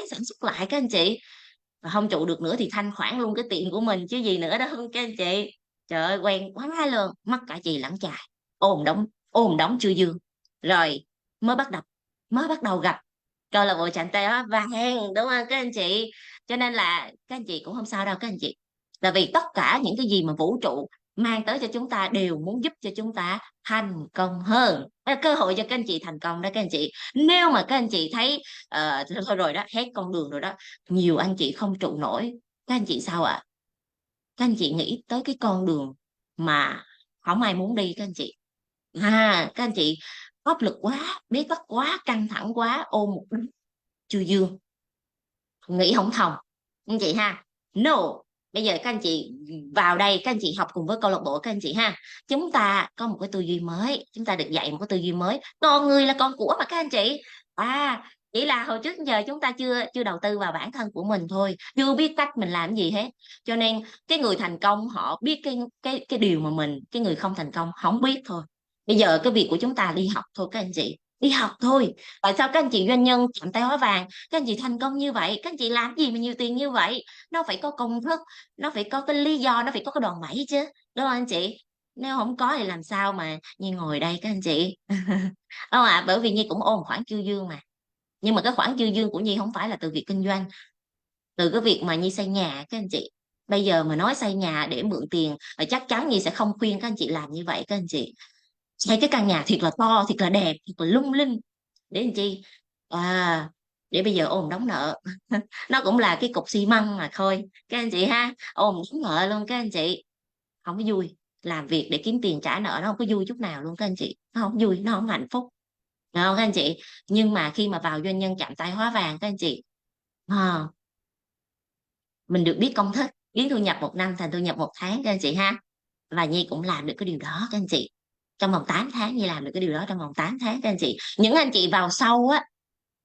sản xuất lại các anh chị. Và không trụ được nữa thì thanh khoản luôn cái tiền của mình chứ gì nữa đó không các anh chị. Trời ơi, quen quá luôn, mắc cả chì lẫn chài, ôm đóng chưa dương. Rồi mới bắt đầu gặp câu lạc bộ chạm tay hóa vàng, đúng không các anh chị? Cho nên là các anh chị cũng không sao đâu các anh chị. Là vì tất cả những cái gì mà vũ trụ mang tới cho chúng ta đều muốn giúp cho chúng ta thành công hơn. Đó là cơ hội cho các anh chị thành công đó các anh chị. Nếu mà các anh chị thấy thôi rồi đó, hết con đường rồi đó, nhiều anh chị không trụ nổi, các anh chị sao ạ? Các anh chị nghĩ tới cái con đường mà không ai muốn đi các anh chị. Các anh chị áp lực quá, bế tắc quá, căng thẳng quá, ôm một đống chưa dương, nghĩ không thông anh chị ha. No, bây giờ các anh chị vào đây, các anh chị học cùng với câu lạc bộ các anh chị ha. Chúng ta có một cái tư duy mới, chúng ta được dạy một cái tư duy mới. Con người là con của mà các anh chị. Chỉ là hồi trước giờ chúng ta chưa chưa đầu tư vào bản thân của mình thôi, chưa biết cách mình làm gì hết. Cho nên cái người thành công họ biết cái điều mà cái người không thành công không biết thôi. Bây giờ cái việc của chúng ta đi học thôi các anh chị, đi học thôi. Tại sao các anh chị doanh nhân chạm tay hóa vàng, các anh chị thành công như vậy, các anh chị làm gì mà nhiều tiền như vậy? Nó phải có công thức, nó phải có cái lý do, nó phải có cái đòn bẩy chứ, đúng không anh chị? Nếu không có thì làm sao mà Nhi ngồi đây các anh chị? Không ạ, bởi vì Nhi cũng ôm khoản chưa dương mà. Nhưng mà cái khoản chưa dương của Nhi không phải là từ việc kinh doanh, từ cái việc mà Nhi xây nhà các anh chị. Bây giờ mà nói xây nhà để mượn tiền, chắc chắn Nhi sẽ không khuyên các anh chị làm như vậy các anh chị. Xây cái căn nhà thiệt là to, thiệt là đẹp, thiệt là lung linh, để làm chi? à, để bây giờ ôm đóng nợ. Nó cũng là cái cục xi măng mà thôi các anh chị ha, ôm đóng nợ luôn các anh chị. Không có vui. Làm việc để kiếm tiền trả nợ nó không có vui chút nào luôn các anh chị, nó không vui, nó không hạnh phúc, được không các anh chị? Nhưng mà khi mà vào doanh nhân chạm tay hóa vàng các anh chị, à, mình được biết công thức biến thu nhập một năm thành thu nhập một tháng các anh chị ha. Và Nhi cũng làm được cái điều đó các anh chị. Trong vòng 8 tháng Nhi làm được cái điều đó trong vòng 8 tháng các anh chị. Những anh chị vào sau á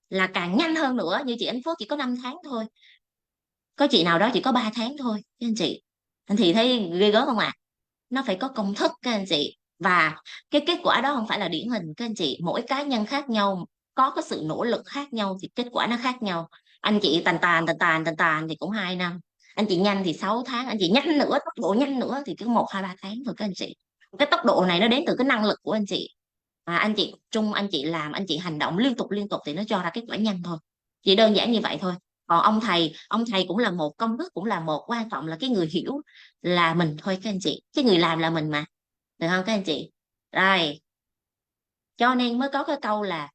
là càng nhanh hơn nữa, như chị Ánh Phước chỉ có 5 tháng thôi, có chị nào đó chỉ có 3 tháng thôi các anh chị. Anh chị thấy ghê gớm không ạ? Nó phải có công thức các anh chị. Và cái kết quả đó không phải là điển hình các anh chị, mỗi cá nhân khác nhau, có cái sự nỗ lực khác nhau thì kết quả nó khác nhau. Anh chị tàn tàn thì cũng 2 năm, anh chị nhanh thì 6 tháng, anh chị nhanh nữa, tốc độ nhanh nữa thì cứ 1 2 3 tháng thôi các anh chị. Cái tốc độ này nó đến từ cái năng lực của anh chị. Anh chị trung, anh chị làm, anh chị hành động liên tục thì nó cho ra kết quả nhanh thôi, chỉ đơn giản như vậy thôi. Còn ông thầy cũng là một, công thức cũng là một, quan trọng là cái người hiểu là mình thôi các anh chị, cái người làm là mình mà, được không các anh chị? Rồi, cho nên mới có cái câu là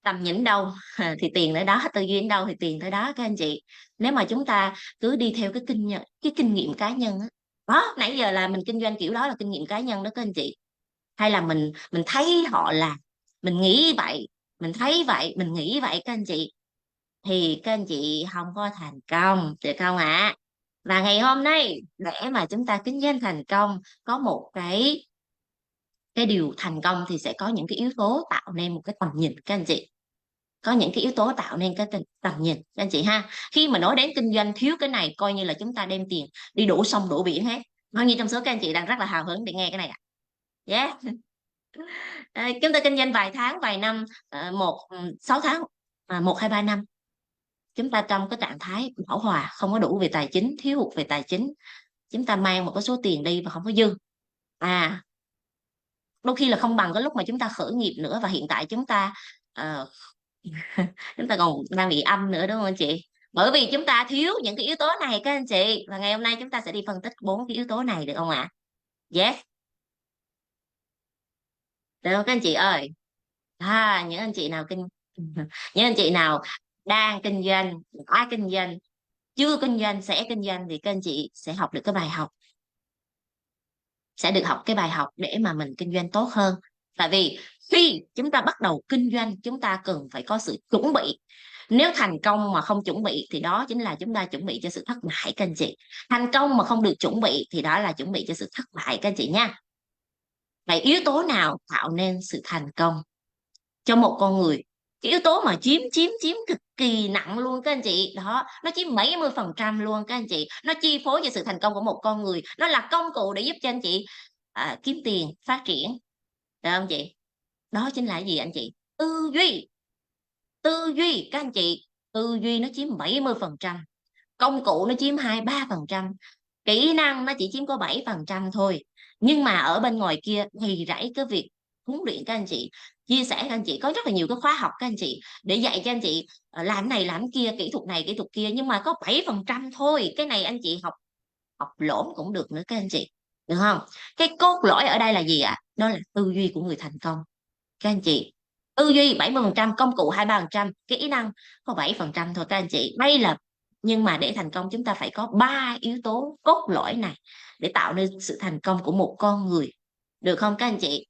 tầm nhìn đâu thì tiền tới đó, tư duy đến đâu thì tiền tới đó các anh chị. Nếu mà chúng ta cứ đi theo cái kinh nghiệm cá nhân á, đó, nãy giờ là mình kinh doanh kiểu đó là kinh nghiệm cá nhân đó các anh chị. Hay là mình thấy họ làm, mình nghĩ vậy, mình thấy vậy, mình nghĩ vậy các anh chị, thì các anh chị không có thành công, được không ạ? Và ngày hôm nay để mà chúng ta kinh doanh thành công, có một cái điều thành công thì sẽ có những cái yếu tố tạo nên một cái tầm nhìn các anh chị. Có những cái yếu tố tạo nên cái tầm nhìn các anh chị ha. Khi mà nói đến kinh doanh thiếu cái này coi như là chúng ta đem tiền đi đổ sông đổ biển hết. Bao nhiêu trong số các anh chị đang rất là hào hứng để nghe cái này ạ? Yeah. Chúng ta kinh doanh vài tháng vài năm, 6 tháng, 1 2 3 năm, chúng ta trong cái trạng thái bão hòa, không có đủ về tài chính, thiếu hụt về tài chính, chúng ta mang một cái số tiền đi và không có dư. Đôi khi là không bằng cái lúc mà chúng ta khởi nghiệp nữa, và hiện tại chúng ta ờ, chúng ta còn đang bị âm nữa, đúng không anh chị? Bởi vì chúng ta thiếu những cái yếu tố này các anh chị, và ngày hôm nay chúng ta sẽ đi phân tích 4 cái yếu tố này, được không ạ? Yes, được không các anh chị ơi? Những anh chị nào những anh chị nào đang kinh doanh, đã kinh doanh, chưa kinh doanh, sẽ kinh doanh, thì các anh chị sẽ học được cái bài học, sẽ được học cái bài học để mà mình kinh doanh tốt hơn. Tại vì khi chúng ta bắt đầu kinh doanh, chúng ta cần phải có sự chuẩn bị. Nếu thành công mà không chuẩn bị thì đó chính là chúng ta chuẩn bị cho sự thất bại các anh chị. Thành công mà không được chuẩn bị thì đó là chuẩn bị cho sự thất bại các anh chị nha. Vậy yếu tố nào tạo nên sự thành công cho một con người? Cái yếu tố mà chiếm cực kỳ nặng luôn các anh chị, đó, nó chiếm 70% luôn các anh chị, nó chi phối cho sự thành công của một con người, nó là công cụ để giúp cho anh chị kiếm tiền, phát triển, được không chị? Đó chính là gì anh chị? Tư duy. Tư duy các anh chị, tư duy nó chiếm 70%, công cụ nó chiếm 2 3%, kỹ năng nó chỉ chiếm có 7% thôi. Nhưng mà ở bên ngoài kia thì rẫy cái việc huấn luyện các anh chị, chia sẻ các anh chị, có rất là nhiều cái khóa học các anh chị để dạy cho anh chị làm này làm kia, kỹ thuật này kỹ thuật kia, nhưng mà có 7% thôi. Cái này anh chị học học lỏm cũng được nữa các anh chị, được không? Cái cốt lõi ở đây là gì ạ? Đó là tư duy của người thành công các anh chị. Tư duy 70%, công cụ 2 3%, kỹ năng có 7% thôi các anh chị. Đây là, nhưng mà để thành công chúng ta phải có 3 yếu tố cốt lõi này để tạo nên sự thành công của một con người, được không các anh chị?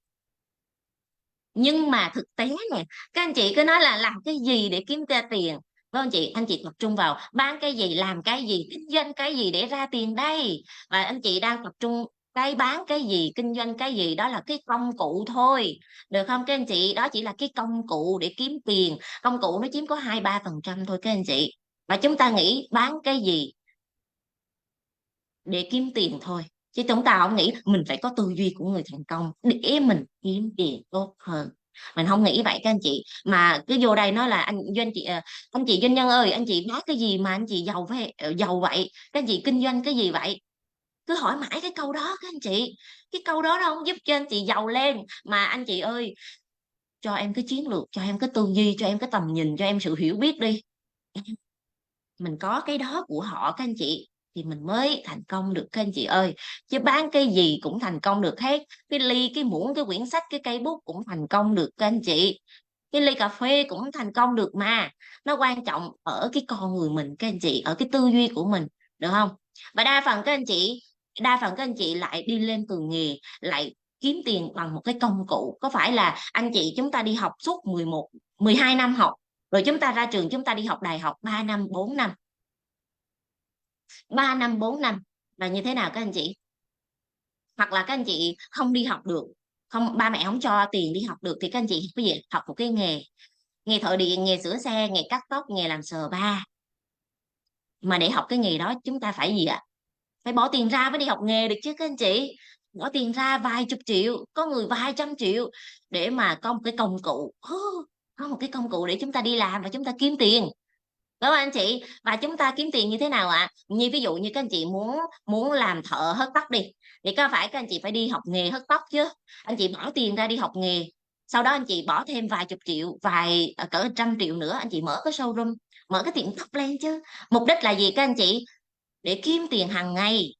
Nhưng mà thực tế này, các anh chị cứ nói là làm cái gì để kiếm ra tiền, vâng anh chị, anh chị tập trung vào bán cái gì, làm cái gì, kinh doanh cái gì để ra tiền đây. Và anh chị đang tập trung cái bán cái gì, kinh doanh cái gì, đó là cái công cụ thôi, được không các anh chị? Đó chỉ là cái công cụ để kiếm tiền, công cụ nó chiếm có 2 3% thôi các anh chị. Và chúng ta nghĩ bán cái gì để kiếm tiền thôi, chứ chúng ta không nghĩ mình phải có tư duy của người thành công để mình kiếm tiền tốt hơn. Mình không nghĩ vậy các anh chị, mà cứ vô đây nói là anh chị doanh nhân ơi, anh chị bán cái gì mà anh chị giàu vậy, các anh chị kinh doanh cái gì vậy? Cứ hỏi mãi cái câu đó các anh chị, cái câu đó nó không giúp cho anh chị giàu lên. Mà anh chị ơi, cho em cái chiến lược, cho em cái tư duy, cho em cái tầm nhìn, cho em sự hiểu biết đi. Mình có cái đó của họ các anh chị thì mình mới thành công được các anh chị ơi. Chứ bán cái gì cũng thành công được hết, cái ly, cái muỗng, cái quyển sách, cái cây bút cũng thành công được các anh chị, cái ly cà phê cũng thành công được mà. Nó quan trọng ở cái con người mình các anh chị, ở cái tư duy của mình, được không? Và đa phần các anh chị lại đi lên từ nghề, lại kiếm tiền bằng một cái công cụ. Có phải là anh chị chúng ta đi học suốt 11 12 năm học, rồi chúng ta ra trường chúng ta đi học đại học 3 năm 4 năm, 3 năm 4 năm là như thế nào các anh chị? Hoặc là các anh chị không đi học được, không, ba mẹ không cho tiền đi học được, thì các anh chị học cái gì? Học một cái nghề, nghề thợ điện, nghề sửa xe, nghề cắt tóc, nghề làm spa. Mà để học cái nghề đó chúng ta phải gì ạ? Phải bỏ tiền ra mới đi học nghề được chứ các anh chị. Bỏ tiền ra vài chục triệu, có người vài trăm triệu, để mà có một cái công cụ, có một cái công cụ để chúng ta đi làm và chúng ta kiếm tiền, đúng không anh chị? Và chúng ta kiếm tiền như thế nào ạ? Như ví dụ như các anh chị muốn muốn làm thợ hớt tóc đi, thì có phải các anh chị phải đi học nghề hớt tóc chứ? Anh chị bỏ tiền ra đi học nghề, sau đó anh chị bỏ thêm vài chục triệu, cỡ 100 triệu nữa, anh chị mở cái showroom, mở cái tiệm tóc lên chứ. Mục đích là gì các anh chị? Để kiếm tiền hàng ngày,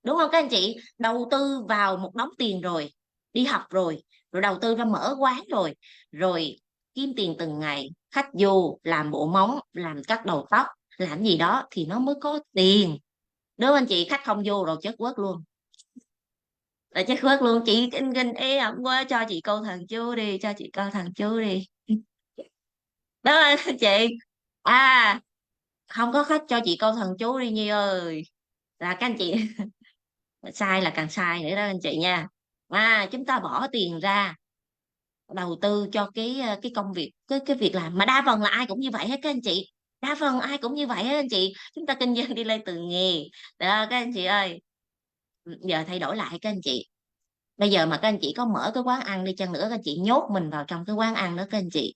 đúng không các anh chị? Đầu tư vào một đống tiền rồi, đi học rồi, rồi đầu tư ra mở quán rồi, rồi kiếm tiền từng ngày, khách vô làm bộ móng, làm cắt đầu tóc, làm gì đó thì nó mới có tiền, đúng không anh chị? Khách không vô rồi chết quất luôn, là chết quất luôn. Chị kinh kinh ế ẩm quá, cho chị câu thần chú đi, cho chị câu thần chú đi. Đó anh chị. À, không có khách cho chị câu thần chú đi Nhi ơi, là các anh chị sai là càng sai nữa đó anh chị nha. Chúng ta bỏ tiền ra đầu tư cho cái công việc, cái việc làm, mà đa phần là ai cũng như vậy hết các anh chị, đa phần ai cũng như vậy hết anh chị. Chúng ta kinh doanh đi lên từ nghề, đó các anh chị ơi. Giờ thay đổi lại các anh chị, Bây giờ mà các anh chị có mở cái quán ăn đi chăng nữa, các anh chị nhốt mình vào trong cái quán ăn đó, các anh chị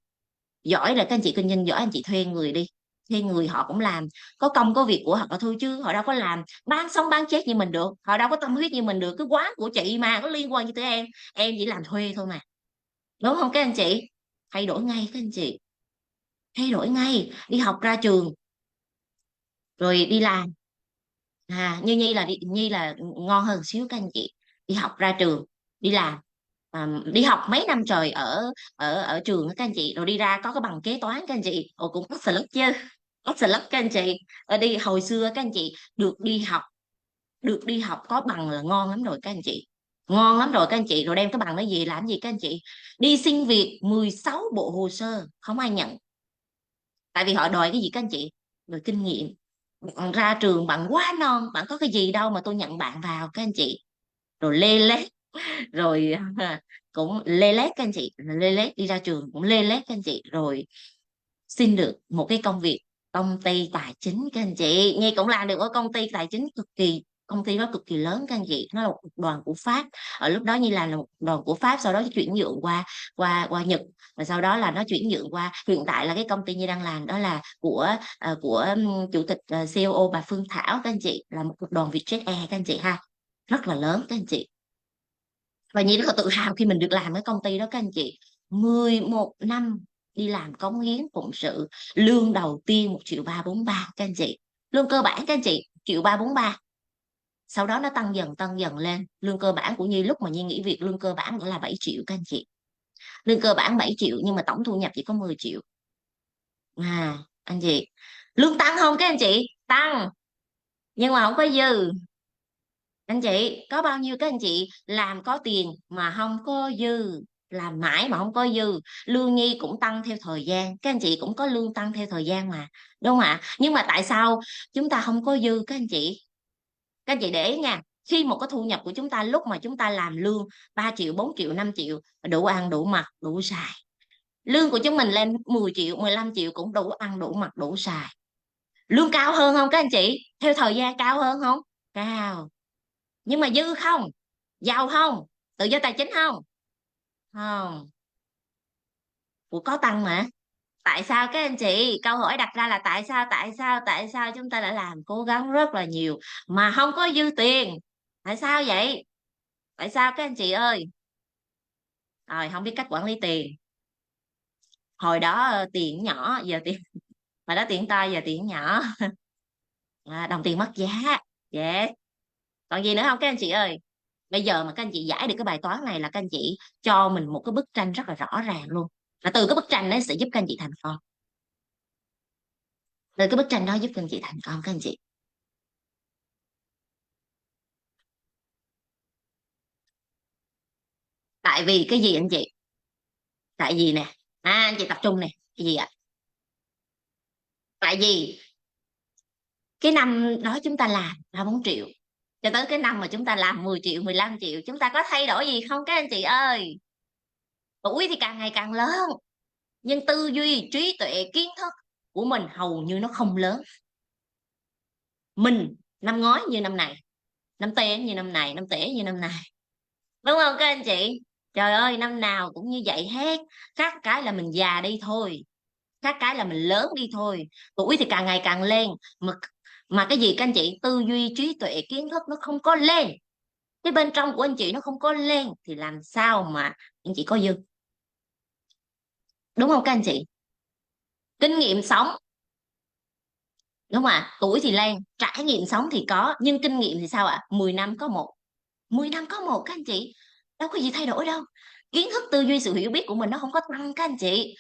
giỏi là các anh chị kinh doanh giỏi, anh chị thuê người đi, thuê người họ cũng làm, có công có việc của họ thôi, chứ họ đâu có làm bán sống bán chết như mình được, họ đâu có tâm huyết như mình được. Cái quán của chị mà có liên quan gì tới em chỉ làm thuê thôi mà, đúng không các anh chị? Thay đổi ngay các anh chị, thay đổi ngay, đi học ra trường rồi đi làm. Như Nhi là Nhi là ngon hơn xíu các anh chị, đi học ra trường đi làm. Đi học mấy năm trời ở trường á các anh chị, rồi đi ra có cái bằng kế toán các anh chị, cũng có lắm chứ, có lắm các anh chị. Đi hồi xưa các anh chị được đi học có bằng là ngon lắm rồi các anh chị, ngon lắm rồi các anh chị. Rồi đem cái bằng đó về làm gì các anh chị? Đi xin việc 16 bộ hồ sơ không ai nhận, tại vì họ đòi cái gì các anh chị? Đòi kinh nghiệm. Bạn ra trường bạn quá non, bạn có cái gì đâu mà tôi nhận bạn vào các anh chị. Rồi lê lết, rồi cũng lê lết các anh chị, lê lết đi ra trường cũng lê lết các anh chị, rồi xin được một cái công việc công ty tài chính các anh chị. Nhi cũng làm được ở công ty tài chính cực kỳ, công ty đó cực kỳ lớn các anh chị, nó là một tập đoàn của Pháp. Ở lúc đó Nhi làm là một tập đoàn của Pháp, sau đó chuyển nhượng qua qua Nhật, và sau đó là nó chuyển nhượng qua, hiện tại là cái công ty Nhi đang làm đó là của chủ tịch COO bà Phương Thảo các anh chị, là một tập đoàn Vietjet Air các anh chị ha, rất là lớn các anh chị. Và Nhi rất là tự hào khi mình được làm cái công ty đó các anh chị. 11 năm đi làm cống hiến phụng sự, lương đầu tiên 1.343.000 các anh chị, lương cơ bản các anh chị 1.343.000. Sau đó nó tăng dần lên, lương cơ bản của Nhi lúc mà Nhi nghỉ việc lương cơ bản đã là 7 triệu các anh chị, lương cơ bản 7 triệu nhưng mà tổng thu nhập chỉ có 10 triệu. Anh chị, lương tăng không các anh chị? Tăng, nhưng mà không có dư. Anh chị có bao nhiêu các anh chị làm có tiền mà không có dư, làm mãi mà không có dư. Lương Nhi cũng tăng theo thời gian, các anh chị cũng có lương tăng theo thời gian mà, đúng không ạ? Nhưng mà tại sao chúng ta không có dư các anh chị? Các anh chị để ý nha, khi một cái thu nhập của chúng ta lúc mà chúng ta làm lương 3 triệu 4 triệu 5 triệu đủ ăn đủ mặc đủ xài, lương của chúng mình lên 10 triệu 15 triệu cũng đủ ăn đủ mặc đủ xài. Lương cao hơn không các anh chị? Theo thời gian cao hơn không? Cao. Nhưng mà dư không? Giàu không? Tự do tài chính không? Không. Ủa có tăng mà. Tại sao các anh chị? Câu hỏi đặt ra là tại sao chúng ta đã làm cố gắng rất là nhiều mà không có dư tiền? Tại sao vậy? Tại sao các anh chị ơi? Rồi không biết cách quản lý tiền. Hồi đó tiền nhỏ, giờ tiền hồi đó tiền to giờ tiền nhỏ. Đồng tiền mất giá. Yes. Còn gì nữa không các anh chị ơi? Bây giờ mà các anh chị giải được cái bài toán này là các anh chị cho mình một cái bức tranh rất là rõ ràng luôn, và từ cái bức tranh đó sẽ giúp các anh chị thành công, từ cái bức tranh đó giúp các anh chị thành công các anh chị. Tại vì cái gì anh chị? Tại vì nè, anh chị tập trung nè. Cái gì ạ? Tại vì cái năm đó chúng ta làm 3 4 triệu, cho tới cái năm mà chúng ta làm 10 triệu 15 triệu, chúng ta có thay đổi gì không các anh chị ơi? Tuổi thì càng ngày càng lớn, nhưng tư duy trí tuệ kiến thức của mình hầu như nó không lớn. Mình năm ngoái như năm này, năm tê như năm này, năm tể như năm này, đúng không các anh chị? Trời ơi, năm nào cũng như vậy hết, khác cái là mình già đi thôi, khác cái là mình lớn đi thôi. Tuổi thì càng ngày càng lên, mà cái gì các anh chị? Tư duy trí tuệ kiến thức nó không có lên, cái bên trong của anh chị nó không có lên thì làm sao mà anh chị có dư, đúng không các anh chị? Kinh nghiệm sống, đúng không ạ? Tuổi thì lên, trải nghiệm sống thì có, nhưng kinh nghiệm thì sao ạ? 10 năm có một, 10 năm có một các anh chị, đâu có gì thay đổi đâu. Kiến thức tư duy sự hiểu biết của mình nó không có tăng các anh chị,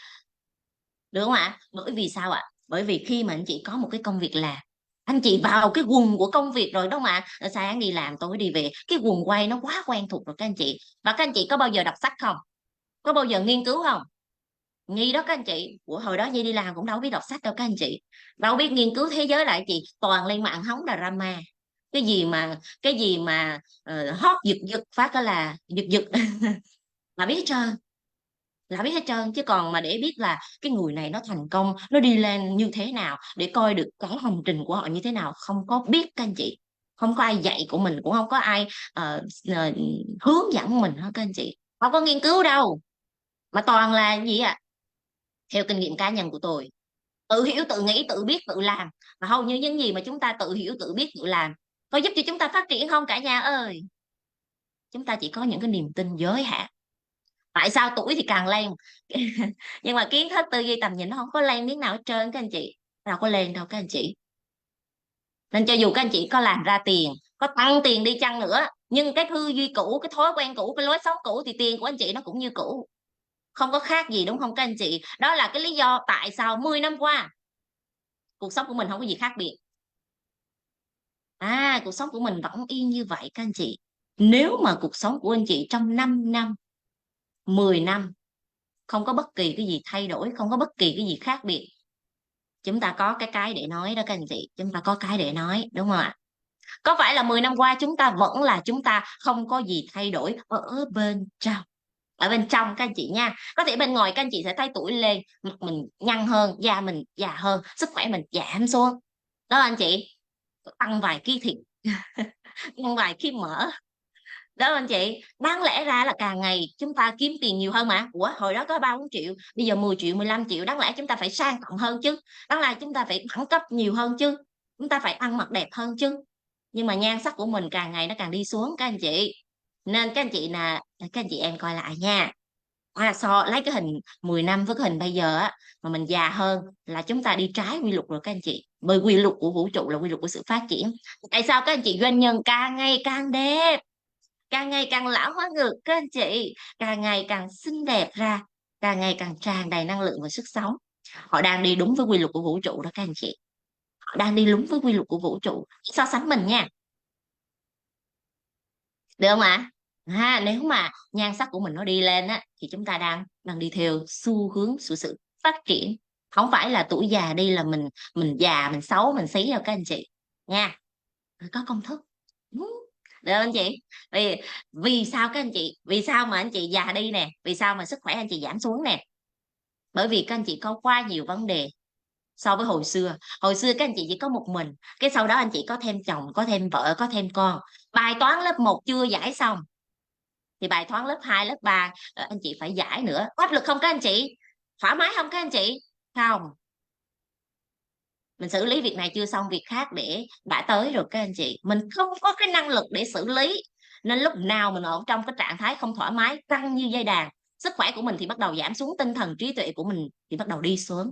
được không ạ? Bởi vì sao ạ? Bởi vì khi mà anh chị có một cái công việc làm, anh chị vào cái guồng của công việc rồi, đúng không ạ? Sáng đi làm tối đi về, cái guồng quay nó quá quen thuộc rồi các anh chị. Và các anh chị có bao giờ đọc sách không? Có bao giờ nghiên cứu không? Nhi đó các anh chị, của hồi đó Nhi đi làm cũng đâu biết đọc sách đâu các anh chị, đâu biết nghiên cứu thế giới lại chị, toàn lên mạng hóng drama. Cái gì mà hot giật giật phát đó là giật giật là biết hết trơn, là biết hết trơn. Chứ còn mà để biết là cái người này nó thành công, nó đi lên như thế nào, để coi được cái hành trình của họ như thế nào, không có biết các anh chị, không có ai dạy của mình, cũng không có ai ờ, ờ, hướng dẫn mình hết các anh chị, không có nghiên cứu đâu, mà toàn là gì ạ? Theo kinh nghiệm cá nhân của tôi, tự hiểu tự nghĩ tự biết tự làm. Mà hầu như những gì mà chúng ta tự hiểu tự biết tự làm có giúp cho chúng ta phát triển không cả nhà ơi? Chúng ta chỉ có những cái niềm tin giới hạn. Tại sao tuổi thì càng lên nhưng mà kiến thức tư duy tầm nhìn nó không có lên miếng nào hết trơn các anh chị, đâu có lên đâu các anh chị. Nên cho dù các anh chị có làm ra tiền, có tăng tiền đi chăng nữa, nhưng cái tư duy cũ, cái thói quen cũ, cái lối sống cũ thì tiền của anh chị nó cũng như cũ, không có khác gì, đúng không các anh chị? Đó là cái lý do tại sao 10 năm qua cuộc sống của mình không có gì khác biệt. Cuộc sống của mình vẫn y như vậy các anh chị. Nếu mà cuộc sống của anh chị trong 5 năm, 10 năm không có bất kỳ cái gì thay đổi, không có bất kỳ cái gì khác biệt, chúng ta có cái để nói đó các anh chị, chúng ta có cái để nói, đúng không ạ? Có phải là 10 năm qua chúng ta vẫn là chúng ta, không có gì thay đổi ở bên trong? Ở bên trong các anh chị nha, có thể bên ngoài các anh chị sẽ thấy tuổi lên, mặt mình nhăn hơn, da mình già hơn, sức khỏe mình giảm xuống, đó anh chị, tăng vài ký thịt tăng vài ký mỡ, đó anh chị. Đáng lẽ ra là càng ngày chúng ta kiếm tiền nhiều hơn mà. Ủa hồi đó có 3 4 triệu, bây giờ 10 triệu 15 triệu, đáng lẽ chúng ta phải sang trọng hơn chứ, đáng lẽ chúng ta phải đẳng cấp nhiều hơn chứ, chúng ta phải ăn mặc đẹp hơn chứ. Nhưng mà nhan sắc của mình càng ngày nó càng đi xuống các anh chị. Nên các anh chị là các anh chị em coi lại nha. Lấy cái hình 10 năm với cái hình bây giờ á, mà mình già hơn là chúng ta đi trái quy luật rồi các anh chị. Bởi quy luật của vũ trụ là quy luật của sự phát triển. Tại sao các anh chị doanh nhân càng ngày càng đẹp, càng ngày càng lão hóa ngược các anh chị, càng ngày càng xinh đẹp ra, càng ngày càng tràn đầy năng lượng và sức sống? Họ đang đi đúng với quy luật của vũ trụ đó các anh chị, họ đang đi đúng với quy luật của vũ trụ. So sánh mình nha, được không ạ? Nếu mà nhan sắc của mình nó đi lên á thì chúng ta đang đang đi theo xu hướng của sự phát triển, không phải là tuổi già đi là mình già mình xấu mình xí đâu các anh chị nha. Có công thức. Ừ, được không anh chị? Vì sao các anh chị, vì sao mà anh chị già đi nè, vì sao mà sức khỏe anh chị giảm xuống nè? Bởi vì các anh chị có quá nhiều vấn đề so với hồi xưa. Hồi xưa các anh chị chỉ có một mình, cái sau đó anh chị có thêm chồng, có thêm vợ, có thêm con, bài toán lớp 1 chưa giải xong thì bài toán lớp 2 lớp 3 anh chị phải giải nữa. Áp lực không các anh chị? Thoải mái không các anh chị? Không. Mình xử lý việc này chưa xong việc khác để đã tới rồi các anh chị, mình không có cái năng lực để xử lý, nên lúc nào mình ở trong cái trạng thái không thoải mái, căng như dây đàn, sức khỏe của mình thì bắt đầu giảm xuống, tinh thần trí tuệ của mình thì bắt đầu đi xuống,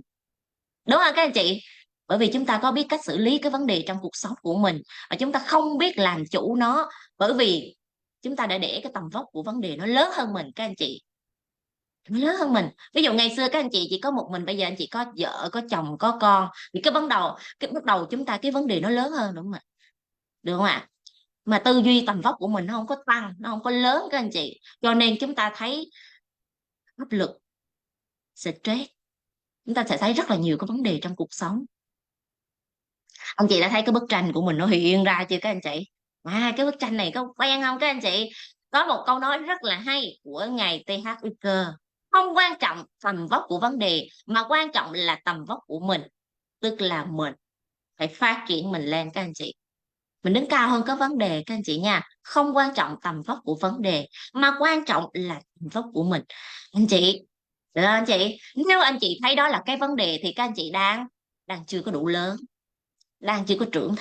đúng không các anh chị? Bởi vì chúng ta có biết cách xử lý cái vấn đề trong cuộc sống của mình và chúng ta không biết làm chủ nó, bởi vì chúng ta đã để cái tầm vóc của vấn đề nó lớn hơn mình các anh chị, nó lớn hơn mình. Ví dụ ngày xưa các anh chị chỉ có một mình, bây giờ anh chị có vợ có chồng có con thì cái bắt đầu chúng ta cái vấn đề nó lớn hơn, đúng không ạ? Được không ạ? Mà tư duy tầm vóc của mình nó không có tăng, nó không có lớn các anh chị, cho nên chúng ta thấy áp lực, stress, chúng ta sẽ thấy rất là nhiều cái vấn đề trong cuộc sống. Anh chị đã thấy cái bức tranh của mình nó hiện ra chưa các anh chị? Cái bức tranh này có quen không các anh chị? Có một câu nói rất là hay của ngài TH Wicker: không quan trọng tầm vóc của vấn đề mà quan trọng là tầm vóc của mình, tức là mình phải phát triển mình lên các anh chị, mình đứng cao hơn cái vấn đề các anh chị nha. Không quan trọng tầm vóc của vấn đề mà quan trọng là tầm vóc của mình, anh chị. Được không anh chị? Nếu anh chị thấy đó là cái vấn đề thì các anh chị đang đang chưa có đủ lớn, đang chưa có trưởng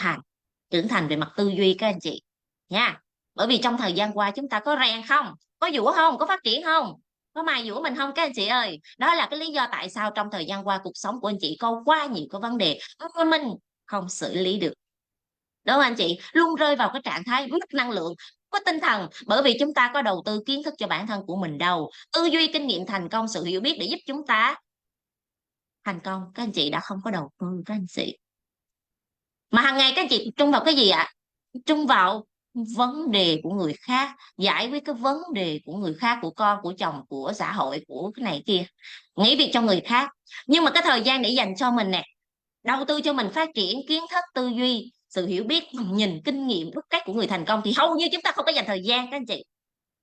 thành về mặt tư duy các anh chị nha. Bởi vì trong thời gian qua chúng ta có rèn không, có dũa không, có phát triển không, có mài dũa mình không các anh chị ơi? Đó là cái lý do tại sao trong thời gian qua cuộc sống của anh chị có quá nhiều cái vấn đề mà mình không xử lý được, đúng không anh chị? Luôn rơi vào cái trạng thái mất năng lượng, có tinh thần, bởi vì chúng ta có đầu tư kiến thức cho bản thân của mình đâu, tư duy kinh nghiệm thành công, sự hiểu biết để giúp chúng ta thành công, các anh chị đã không có đầu tư các anh chị. Mà hàng ngày các anh chị tập trung vào cái gì ạ? Tập trung vào vấn đề của người khác, giải quyết cái vấn đề của người khác, của con của chồng của xã hội của cái này kia, nghĩ việc cho người khác. Nhưng mà cái thời gian để dành cho mình nè, đầu tư cho mình phát triển kiến thức tư duy, sự hiểu biết, tầm nhìn kinh nghiệm bức cách của người thành công thì hầu như chúng ta không có dành thời gian các anh chị.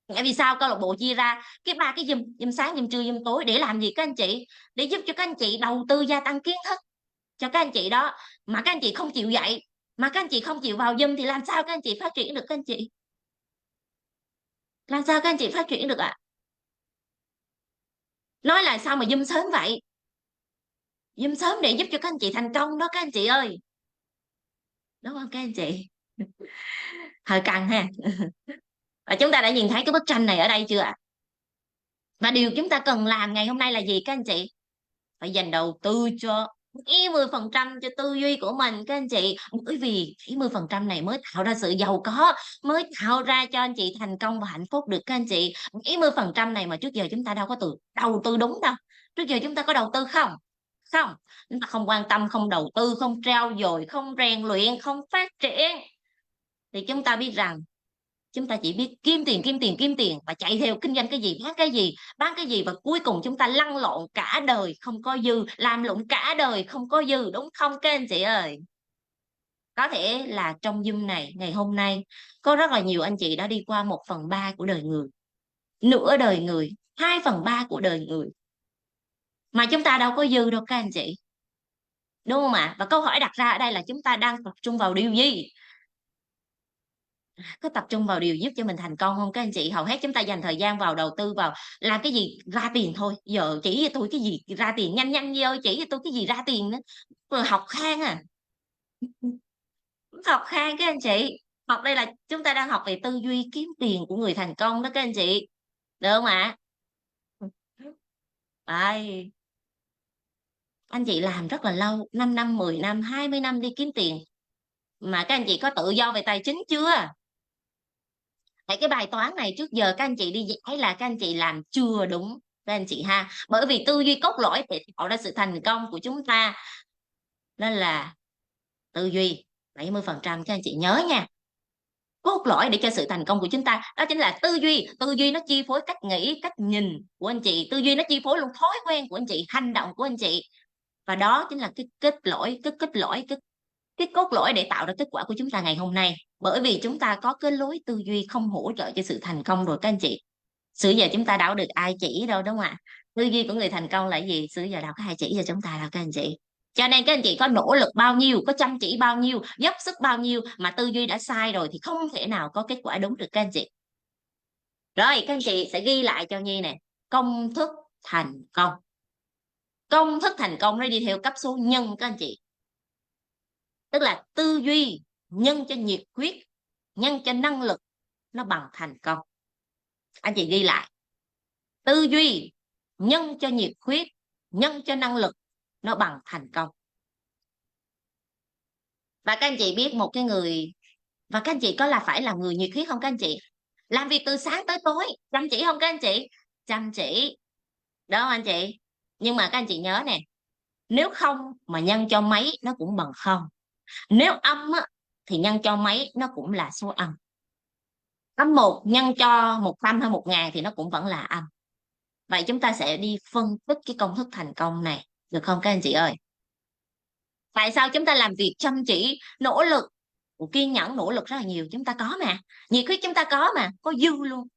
Tại vì sao câu lạc bộ chia ra cái ba cái giùm sáng giùm trưa giùm tối để làm gì các anh chị? Để giúp cho các anh chị đầu tư gia tăng kiến thức cho các anh chị đó, mà các anh chị không chịu dạy Mà các anh chị không chịu vào Zoom thì làm sao các anh chị phát triển được các anh chị? Làm sao các anh chị phát triển được ạ? Nói là sao mà Zoom sớm vậy? Zoom sớm để giúp cho các anh chị thành công đó các anh chị ơi. Đúng không các anh chị? Hơi căng ha. Và chúng ta đã nhìn thấy cái bức tranh này ở đây chưa ạ? Và điều chúng ta cần làm ngày hôm nay là gì các anh chị? Phải dành đầu tư cho 10% cho tư duy của mình các anh chị, bởi vì 70% này mới tạo ra sự giàu có, mới tạo ra cho anh chị thành công và hạnh phúc được các anh chị. 70% này mà trước giờ chúng ta đâu có đầu tư đúng đâu. Trước giờ chúng ta có đầu tư không? Không. Chúng ta không quan tâm, không đầu tư, không trau dồi, không rèn luyện, không phát triển, thì chúng ta biết rằng chúng ta chỉ biết kiếm tiền, kiếm tiền, kiếm tiền và chạy theo kinh doanh cái gì, bán cái gì, bán cái gì, và cuối cùng chúng ta lăn lộn cả đời không có dư, làm lụng cả đời không có dư, đúng không các anh chị ơi? Có thể là trong Zoom này ngày hôm nay có rất là nhiều anh chị đã đi qua 1/3 của đời người, nửa đời người, 2/3 của đời người, mà chúng ta đâu có dư đâu các anh chị, đúng không ạ? Và câu hỏi đặt ra ở đây là chúng ta đang tập trung vào điều gì? Có tập trung vào điều giúp cho mình thành công không các anh chị? Hầu hết chúng ta dành thời gian vào đầu tư vào làm cái gì ra tiền thôi. Giờ chỉ cho tôi cái gì ra tiền, nhanh nhanh vô chỉ cho tôi cái gì ra tiền đó. Rồi học khang à, học khang các anh chị. Học đây là chúng ta đang học về tư duy kiếm tiền của người thành công đó các anh chị, được không ạ? Đấy, anh chị làm rất là lâu, 5 năm, 10 năm, 20 năm đi kiếm tiền, mà các anh chị có tự do về tài chính chưa? Tại cái bài toán này trước giờ các anh chị đi giải là các anh chị làm chưa đúng các anh chị ha. Bởi vì tư duy cốt lõi để tạo ra sự thành công của chúng ta, nên là tư duy 70% các anh chị nhớ nha. Cốt lõi để cho sự thành công của chúng ta đó chính là tư duy. Tư duy nó chi phối cách nghĩ, cách nhìn của anh chị. Tư duy nó chi phối luôn thói quen của anh chị, hành động của anh chị. Và đó chính là cái cái cốt lõi để tạo ra kết quả của chúng ta ngày hôm nay. Bởi vì chúng ta có cái lối tư duy không hỗ trợ cho sự thành công rồi các anh chị. Xưa giờ chúng ta đâu có được ai chỉ đâu, đúng không ạ? Tư duy của người thành công là gì? Xưa giờ đâu có ai chỉ cho chúng ta đâu các anh chị. Cho nên các anh chị có nỗ lực bao nhiêu, có chăm chỉ bao nhiêu, dốc sức bao nhiêu mà tư duy đã sai rồi thì không thể nào có kết quả đúng được các anh chị. Rồi các anh chị sẽ ghi lại cho Nhi nè, công thức thành công. Công thức thành công nó đi theo cấp số nhân các anh chị. Tức là tư duy nhân cho nhiệt huyết, nhân cho năng lực, nó bằng thành công. Anh chị ghi lại, tư duy nhân cho nhiệt huyết, nhân cho năng lực, nó bằng thành công. Và các anh chị biết một cái người, và các anh chị có là phải là người nhiệt huyết không các anh chị? Làm việc từ sáng tới tối chăm chỉ không các anh chị? Chăm chỉ đó anh chị. Nhưng mà các anh chị nhớ nè, nếu không mà nhân cho mấy nó cũng bằng không. Nếu âm á, thì nhân cho mấy nó cũng là số âm. Âm 1 nhân cho 100 hay 1.000 thì nó cũng vẫn là âm. Vậy chúng ta sẽ đi phân tích cái công thức thành công này, được không các anh chị ơi? Tại sao chúng ta làm việc chăm chỉ, nỗ lực, kiên nhẫn, nỗ lực rất là nhiều, chúng ta có mà. Nhiệt huyết chúng ta có mà, có dư luôn.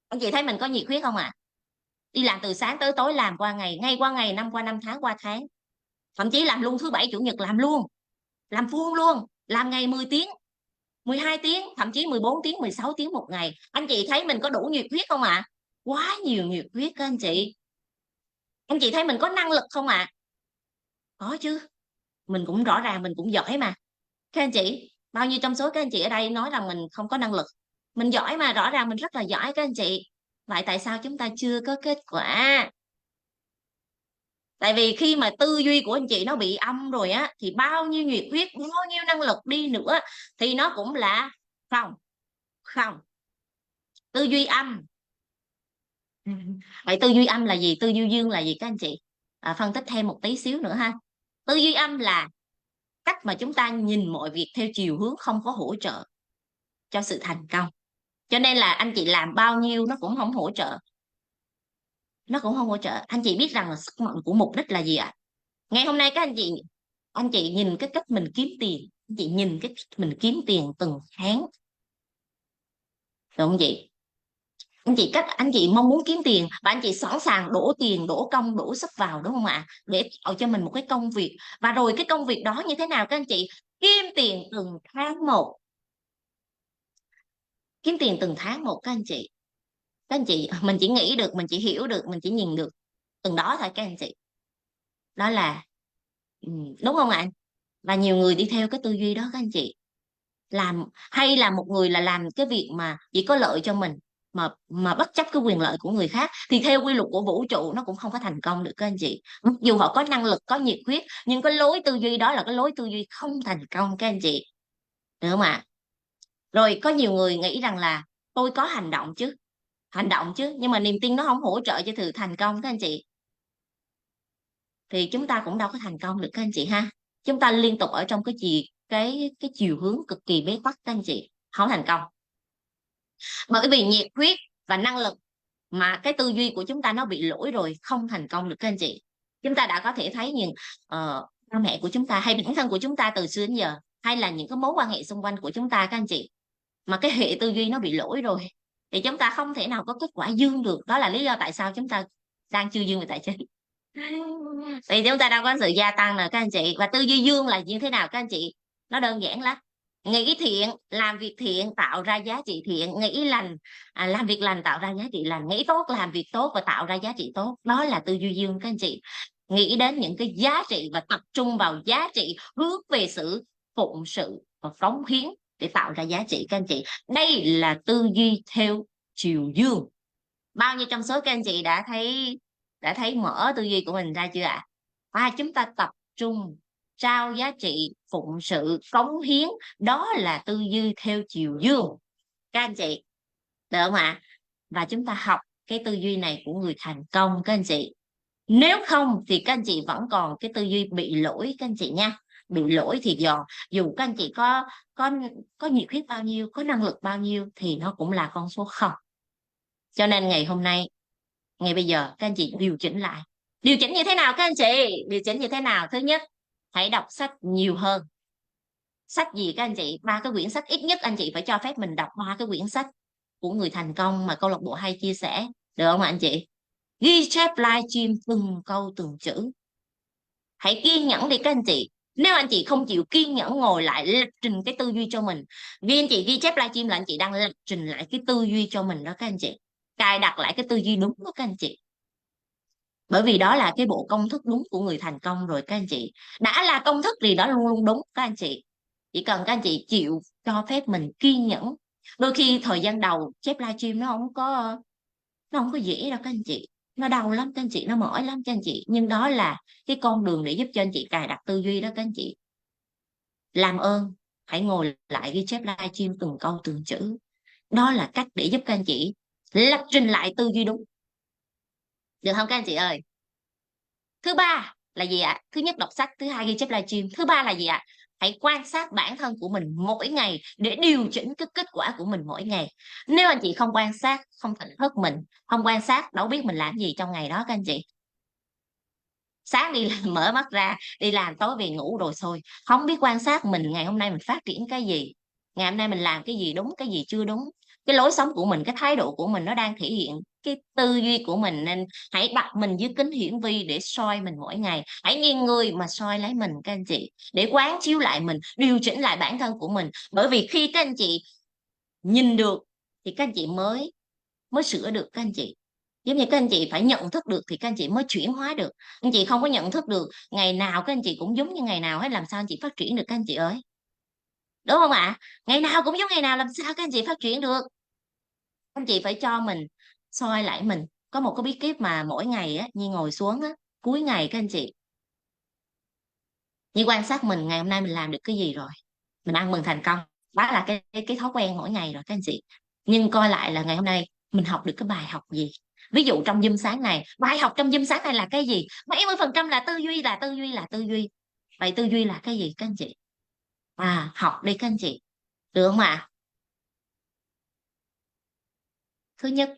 Anh chị thấy mình có nhiệt huyết không ạ? Đi làm từ sáng tới tối, làm qua ngày, ngay qua ngày, năm qua năm, tháng qua tháng. Thậm chí làm luôn thứ bảy chủ nhật, làm luôn. Làm full luôn, làm ngày 10 tiếng, 12 tiếng, thậm chí 14 tiếng, 16 tiếng một ngày. Anh chị thấy mình có đủ nhiệt huyết không ạ? Quá nhiều nhiệt huyết các anh chị. Anh chị thấy mình có năng lực không ạ? Có chứ. Mình cũng rõ ràng mình cũng giỏi mà. Các anh chị, bao nhiêu trong số các anh chị ở đây nói rằng mình không có năng lực? Mình giỏi mà, rõ ràng mình rất là giỏi các anh chị. Vậy tại sao chúng ta chưa có kết quả? Tại vì khi mà tư duy của anh chị nó bị âm rồi á, thì bao nhiêu nhiệt huyết, bao nhiêu năng lực đi nữa thì nó cũng là không. Không. Tư duy âm. Vậy tư duy âm là gì? Tư duy dương là gì các anh chị? Phân tích thêm một tí xíu nữa ha. Tư duy âm là cách mà chúng ta nhìn mọi việc theo chiều hướng không có hỗ trợ cho sự thành công. Cho nên là anh chị làm bao nhiêu nó cũng không hỗ trợ. Nó cũng không hỗ trợ. Anh chị biết rằng là sức mạnh của mục đích là gì ạ? Ngày hôm nay các anh chị nhìn cái cách mình kiếm tiền, anh chị nhìn cái cách mình kiếm tiền từng tháng, được không chị? Anh chị mong muốn kiếm tiền và anh chị sẵn sàng đổ tiền, đổ công, đổ sức vào, đúng không ạ? Để tạo cho mình một cái công việc. Và rồi cái công việc đó như thế nào các anh chị? Kiếm tiền từng tháng một. Kiếm tiền từng tháng một các anh chị. Các anh chị, mình chỉ nghĩ được, mình chỉ hiểu được, mình chỉ nhìn được từng đó thôi các anh chị. Đó là đúng không ạ? Và nhiều người đi theo cái tư duy đó các anh chị. Làm hay là một người là làm cái việc mà chỉ có lợi cho mình, mà bất chấp cái quyền lợi của người khác, thì theo quy luật của vũ trụ nó cũng không có thành công được các anh chị. Mặc dù họ có năng lực, có nhiệt huyết, nhưng cái lối tư duy đó là cái lối tư duy không thành công các anh chị, được không ạ? Rồi có nhiều người nghĩ rằng là tôi có hành động chứ, nhưng mà niềm tin nó không hỗ trợ cho sự thành công các anh chị, thì chúng ta cũng đâu có thành công được các anh chị ha. Chúng ta liên tục ở trong cái chiều hướng cực kỳ bế tắc các anh chị, không thành công. Bởi vì nhiệt huyết và năng lực mà cái tư duy của chúng ta nó bị lỗi rồi, không thành công được các anh chị. Chúng ta đã có thể thấy những ba mẹ của chúng ta hay bản thân của chúng ta từ xưa đến giờ, hay là những cái mối quan hệ xung quanh của chúng ta các anh chị, mà cái hệ tư duy nó bị lỗi rồi thì chúng ta không thể nào có kết quả dương được. Đó là lý do tại sao chúng ta đang chưa dương về tài chính. Thì chúng ta đâu có sự gia tăng nè các anh chị. Và tư duy dương là như thế nào các anh chị? Nó đơn giản lắm. Nghĩ thiện, làm việc thiện, tạo ra giá trị thiện. Nghĩ lành, làm việc lành, tạo ra giá trị lành. Nghĩ tốt, làm việc tốt và tạo ra giá trị tốt. Đó là tư duy dương các anh chị. Nghĩ đến những cái giá trị và tập trung vào giá trị, hướng về sự phụng sự và cống hiến để tạo ra giá trị các anh chị. Đây là tư duy theo chiều dương. Bao nhiêu trong số các anh chị đã thấy mở tư duy của mình ra chưa ạ? Chúng ta tập trung, trao giá trị, phụng sự, cống hiến, đó là tư duy theo chiều dương các anh chị, được không ạ? Và chúng ta học cái tư duy này của người thành công các anh chị. Nếu không thì các anh chị vẫn còn cái tư duy bị lỗi các anh chị nha. Bị lỗi thì dù các anh chị có có nhiệt huyết bao nhiêu, có năng lực bao nhiêu thì nó cũng là con số không. Cho nên ngày hôm nay, ngay bây giờ các anh chị điều chỉnh lại. Điều chỉnh như thế nào các anh chị? Điều chỉnh như thế nào? Thứ nhất, hãy đọc sách nhiều hơn. Sách gì các anh chị? 3 cái quyển sách, ít nhất anh chị phải cho phép mình đọc 3 cái quyển sách của người thành công mà câu lạc bộ hay chia sẻ, được không ạ anh chị? Ghi chép livestream từng câu từng chữ. Hãy kiên nhẫn đi các anh chị. Nếu anh chị không chịu kiên nhẫn ngồi lại lập trình cái tư duy cho mình, vì anh chị ghi chép livestream là anh chị đang lập trình lại cái tư duy cho mình đó các anh chị, cài đặt lại cái tư duy đúng đó các anh chị. Bởi vì đó là cái bộ công thức đúng của người thành công rồi các anh chị. Đã là công thức thì đó luôn luôn đúng các anh chị. Chỉ cần các anh chị chịu cho phép mình kiên nhẫn. Đôi khi thời gian đầu chép livestream nó không có dễ đâu các anh chị. Nó đau lắm các anh chị, nó mỏi lắm các anh chị. Nhưng đó là cái con đường để giúp cho anh chị cài đặt tư duy đó các anh chị. Làm ơn hãy ngồi lại ghi chép livestream từng câu từng chữ. Đó là cách để giúp các anh chị lập trình lại tư duy đúng. Được không các anh chị ơi? Thứ ba là gì ạ? Thứ nhất đọc sách, thứ hai ghi chép livestream. Thứ ba là gì ạ? Hãy quan sát bản thân của mình mỗi ngày để điều chỉnh cái kết quả của mình mỗi ngày. Nếu anh chị không quan sát, không tỉnh thức mình, không quan sát, đâu biết mình làm gì trong ngày đó các anh chị. Sáng đi làm, mở mắt ra đi làm, tối về ngủ rồi thôi. Không biết quan sát mình ngày hôm nay mình phát triển cái gì, ngày hôm nay mình làm cái gì đúng, cái gì chưa đúng, cái lối sống của mình, cái thái độ của mình nó đang thể hiện cái tư duy của mình. Nên hãy đặt mình dưới kính hiển vi để soi mình mỗi ngày. Hãy nghiêng người mà soi lấy mình các anh chị, để quán chiếu lại mình, điều chỉnh lại bản thân của mình. Bởi vì khi các anh chị nhìn được thì các anh chị mới mới sửa được các anh chị. Giống như các anh chị phải nhận thức được thì các anh chị mới chuyển hóa được. Anh chị không có nhận thức được, ngày nào các anh chị cũng giống như ngày nào hết, làm sao anh chị phát triển được các anh chị ơi? Đúng không ạ? Ngày nào cũng giống ngày nào, làm sao các anh chị phát triển được? Anh chị phải cho mình soi lại mình. Có một cái bí kíp mà mỗi ngày á, Nhi ngồi xuống á, cuối ngày các anh chị, Nhi quan sát mình ngày hôm nay mình làm được cái gì rồi, mình ăn mừng thành công. Đó là cái thói quen mỗi ngày rồi các anh chị. Nhưng coi lại là ngày hôm nay mình học được cái bài học gì. Ví dụ trong Zoom sáng này, bài học trong Zoom sáng này là cái gì? 70% là tư duy, là tư duy, là tư duy. Vậy tư duy là cái gì các anh chị? Học đi các anh chị, được không ạ? Thứ nhất,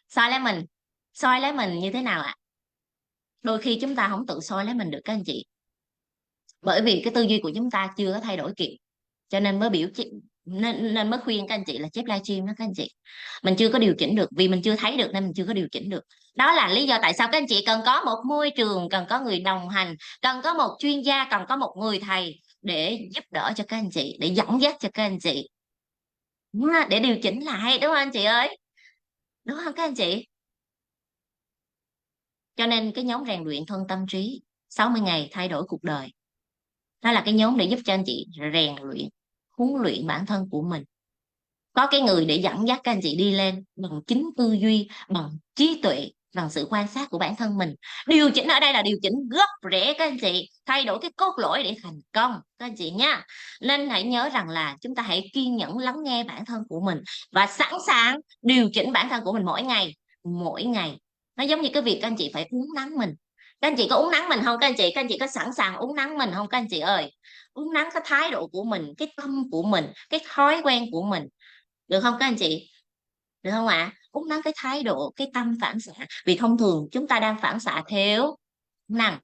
soi lấy mình. Soi lấy mình như thế nào ạ? Đôi khi chúng ta không tự soi lấy mình được các anh chị, bởi vì cái tư duy của chúng ta chưa có thay đổi kịp, cho nên mới Nên mới khuyên các anh chị là chép livestream đó các anh chị. Mình chưa có điều chỉnh được vì mình chưa thấy được nên mình chưa có điều chỉnh được. Đó là lý do tại sao các anh chị cần có một môi trường, cần có người đồng hành, cần có một chuyên gia, cần có một người thầy để giúp đỡ cho các anh chị, để dẫn dắt cho các anh chị, để điều chỉnh lại, đúng không anh chị ơi, đúng không các anh chị? Cho nên cái nhóm rèn luyện thân tâm trí 60 ngày thay đổi cuộc đời, đó là cái nhóm để giúp cho anh chị rèn luyện, huấn luyện bản thân của mình, có cái người để dẫn dắt các anh chị đi lên bằng chính tư duy, bằng trí tuệ, bằng sự quan sát của bản thân mình. Điều chỉnh ở đây là điều chỉnh gốc rễ các anh chị, thay đổi cái cốt lõi để thành công các anh chị nha. Nên hãy nhớ rằng là chúng ta hãy kiên nhẫn lắng nghe bản thân của mình và sẵn sàng điều chỉnh bản thân của mình mỗi ngày, mỗi ngày. Nó giống như cái việc các anh chị phải uống nắng mình. Các anh chị có uống nắng mình không các anh chị? Các anh chị có sẵn sàng uống nắng mình không các anh chị ơi? Uống nắng cái thái độ của mình, cái tâm của mình, cái thói quen của mình, được không các anh chị? Được không ạ? Uống nắng cái thái độ, cái tâm phản xạ, vì thông thường chúng ta đang phản xạ theo năng,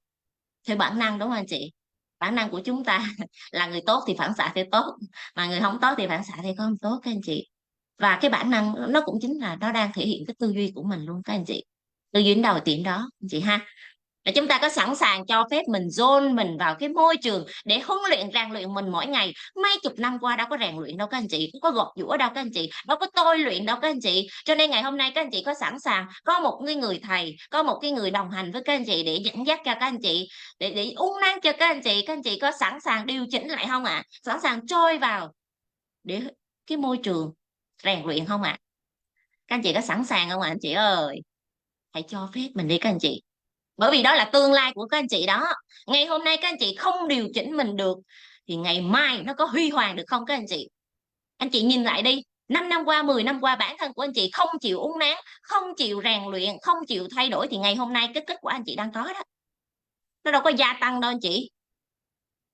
theo bản năng, đúng không anh chị? Bản năng của chúng ta là người tốt thì phản xạ theo tốt, mà người không tốt thì phản xạ theo không tốt các anh chị. Và cái bản năng nó cũng chính là nó đang thể hiện cái tư duy của mình luôn các anh chị. Tư duy đến đầu tiệm đó anh chị ha. Và chúng ta có sẵn sàng cho phép mình dồn mình vào cái môi trường để huấn luyện rèn luyện mình mỗi ngày. Mấy chục năm qua đâu có rèn luyện đâu các anh chị, không có gọt giũa đâu các anh chị, đâu có tôi luyện đâu các anh chị. Cho nên ngày hôm nay các anh chị có sẵn sàng có một cái người thầy, có một cái người đồng hành với các anh chị để dẫn dắt cho các anh chị, để uốn nắn cho các anh chị có sẵn sàng điều chỉnh lại không ạ? Sẵn sàng trôi vào để cái môi trường rèn luyện không ạ? Các anh chị có sẵn sàng không ạ anh chị ơi? Hãy cho phép mình đi các anh chị, bởi vì đó là tương lai của các anh chị đó. Ngày hôm nay các anh chị không điều chỉnh mình được thì ngày mai nó có huy hoàng được không các anh chị? Anh chị nhìn lại đi, 5 năm qua, 10 năm qua, bản thân của anh chị không chịu uốn nắn, không chịu rèn luyện, không chịu thay đổi thì ngày hôm nay cái kết quả anh chị đang có đó, nó đâu có gia tăng đâu anh chị,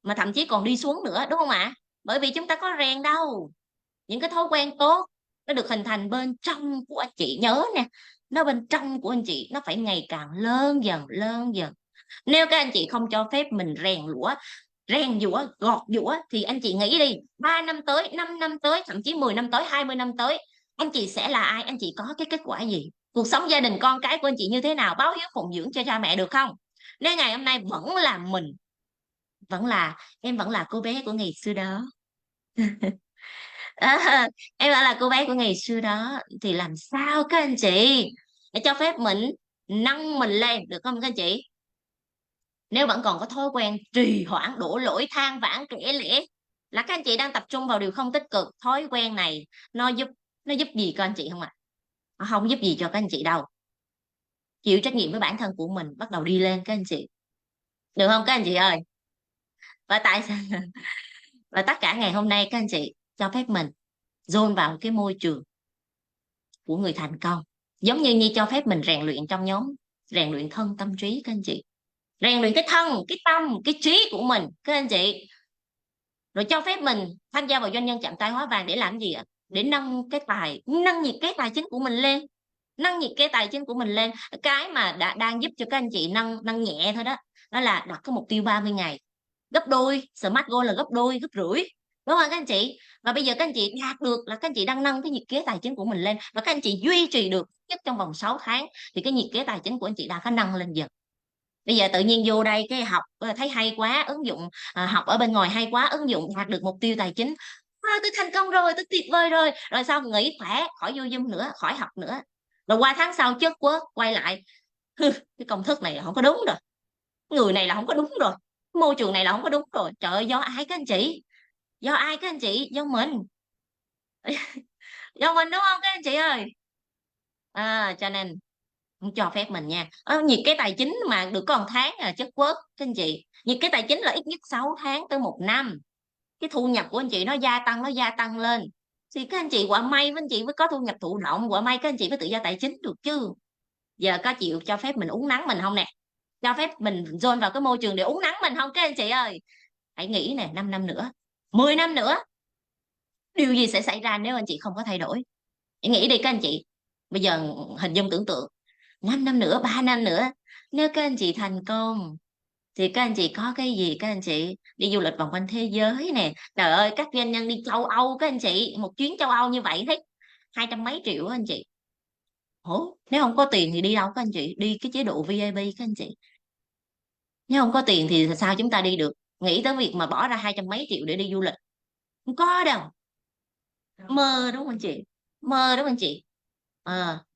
mà thậm chí còn đi xuống nữa, đúng không ạ? Bởi vì chúng ta có rèn đâu. Những cái thói quen tốt nó được hình thành bên trong của anh chị, nhớ nè, nó bên trong của anh chị nó phải ngày càng lớn dần, lớn dần. Nếu các anh chị không cho phép mình rèn giũa, gọt giũa thì anh chị nghĩ đi, 3 năm tới, 5 năm tới, thậm chí 10 năm tới, 20 năm tới, anh chị sẽ là ai? Anh chị có cái kết quả gì? Cuộc sống gia đình con cái của anh chị như thế nào? Báo hiếu phụng dưỡng cho cha mẹ được không? Nếu ngày hôm nay vẫn là mình, vẫn là em, vẫn là cô bé của ngày xưa đó. À, em vẫn là cô bé của ngày xưa đó thì làm sao các anh chị? Để cho phép mình nâng mình lên được không các anh chị? Nếu vẫn còn có thói quen trì hoãn, đổ lỗi, than vãn, kể lể là các anh chị đang tập trung vào điều không tích cực. Thói quen này nó giúp gì các anh chị không ạ? Nó không giúp gì cho các anh chị đâu. Chịu trách nhiệm với bản thân của mình, bắt đầu đi lên các anh chị, được không các anh chị ơi? Và tại sao và tất cả ngày hôm nay các anh chị cho phép mình dồn vào cái môi trường của người thành công, giống như cho phép mình rèn luyện trong nhóm rèn luyện thân tâm trí các anh chị, rèn luyện cái thân, cái tâm, cái trí của mình các anh chị. Rồi cho phép mình tham gia vào doanh nhân chạm tay hóa vàng để làm gì ạ? Để nâng nhiệt kế tài chính của mình lên, nâng nhiệt kế tài chính của mình lên. Cái mà đang giúp cho các anh chị nâng nâng nhẹ thôi đó, đó là đặt cái mục tiêu 30 ngày gấp đôi, smart goal là gấp đôi, gấp rưỡi, đúng không các anh chị? Và bây giờ các anh chị đạt được là các anh chị đang nâng cái nhiệt kế tài chính của mình lên, và các anh chị duy trì được nhất trong vòng 6 tháng thì cái nhiệt kế tài chính của anh chị đã có nâng lên dần. Bây giờ tự nhiên vô đây cái học thấy hay quá, ứng dụng học ở bên ngoài hay quá, ứng dụng đạt được mục tiêu tài chính, tôi thành công rồi, tôi tuyệt vời rồi, rồi sau nghỉ khỏe, khỏi vô Zoom nữa, khỏi học nữa, rồi qua tháng sau chất quất quay lại, cái công thức này là không có đúng rồi, người này là không có đúng rồi, môi trường này là không có đúng rồi. Trời ơi, do ai các anh chị? Do ai các anh chị? Do mình. Do mình đúng không các anh chị ơi? Cho nên không cho phép mình nha. Nhiệt cái tài chính mà được có 1 tháng là chất quất các anh chị. Nhiệt cái tài chính là ít nhất 6 tháng tới 1 năm. Cái thu nhập của anh chị nó gia tăng lên thì các anh chị quả may với anh chị mới có thu nhập thụ động, quả may các anh chị mới tự do tài chính được chứ. Giờ có chịu cho phép mình uống nắng mình không nè? Cho phép mình dồn vào cái môi trường để uống nắng mình không các anh chị ơi? Hãy nghĩ nè, 5 năm nữa, 10 năm nữa, điều gì sẽ xảy ra nếu anh chị không có thay đổi? Hãy nghĩ đi các anh chị. Bây giờ hình dung tưởng tượng 5 năm nữa, 3 năm nữa, nếu các anh chị thành công, thì các anh chị có cái gì? Các anh chị đi du lịch vòng quanh thế giới nè, trời ơi, các doanh nhân đi châu Âu, các anh chị một chuyến châu Âu như vậy hết 200 mấy triệu các anh chị. Ủa, nếu không có tiền thì đi đâu các anh chị? Đi cái chế độ VIP các anh chị. Nếu không có tiền thì sao chúng ta đi được? Nghĩ tới việc mà bỏ ra 200 mấy triệu để đi du lịch, không có đâu. Mơ đúng không anh chị? Mơ đúng không anh chị?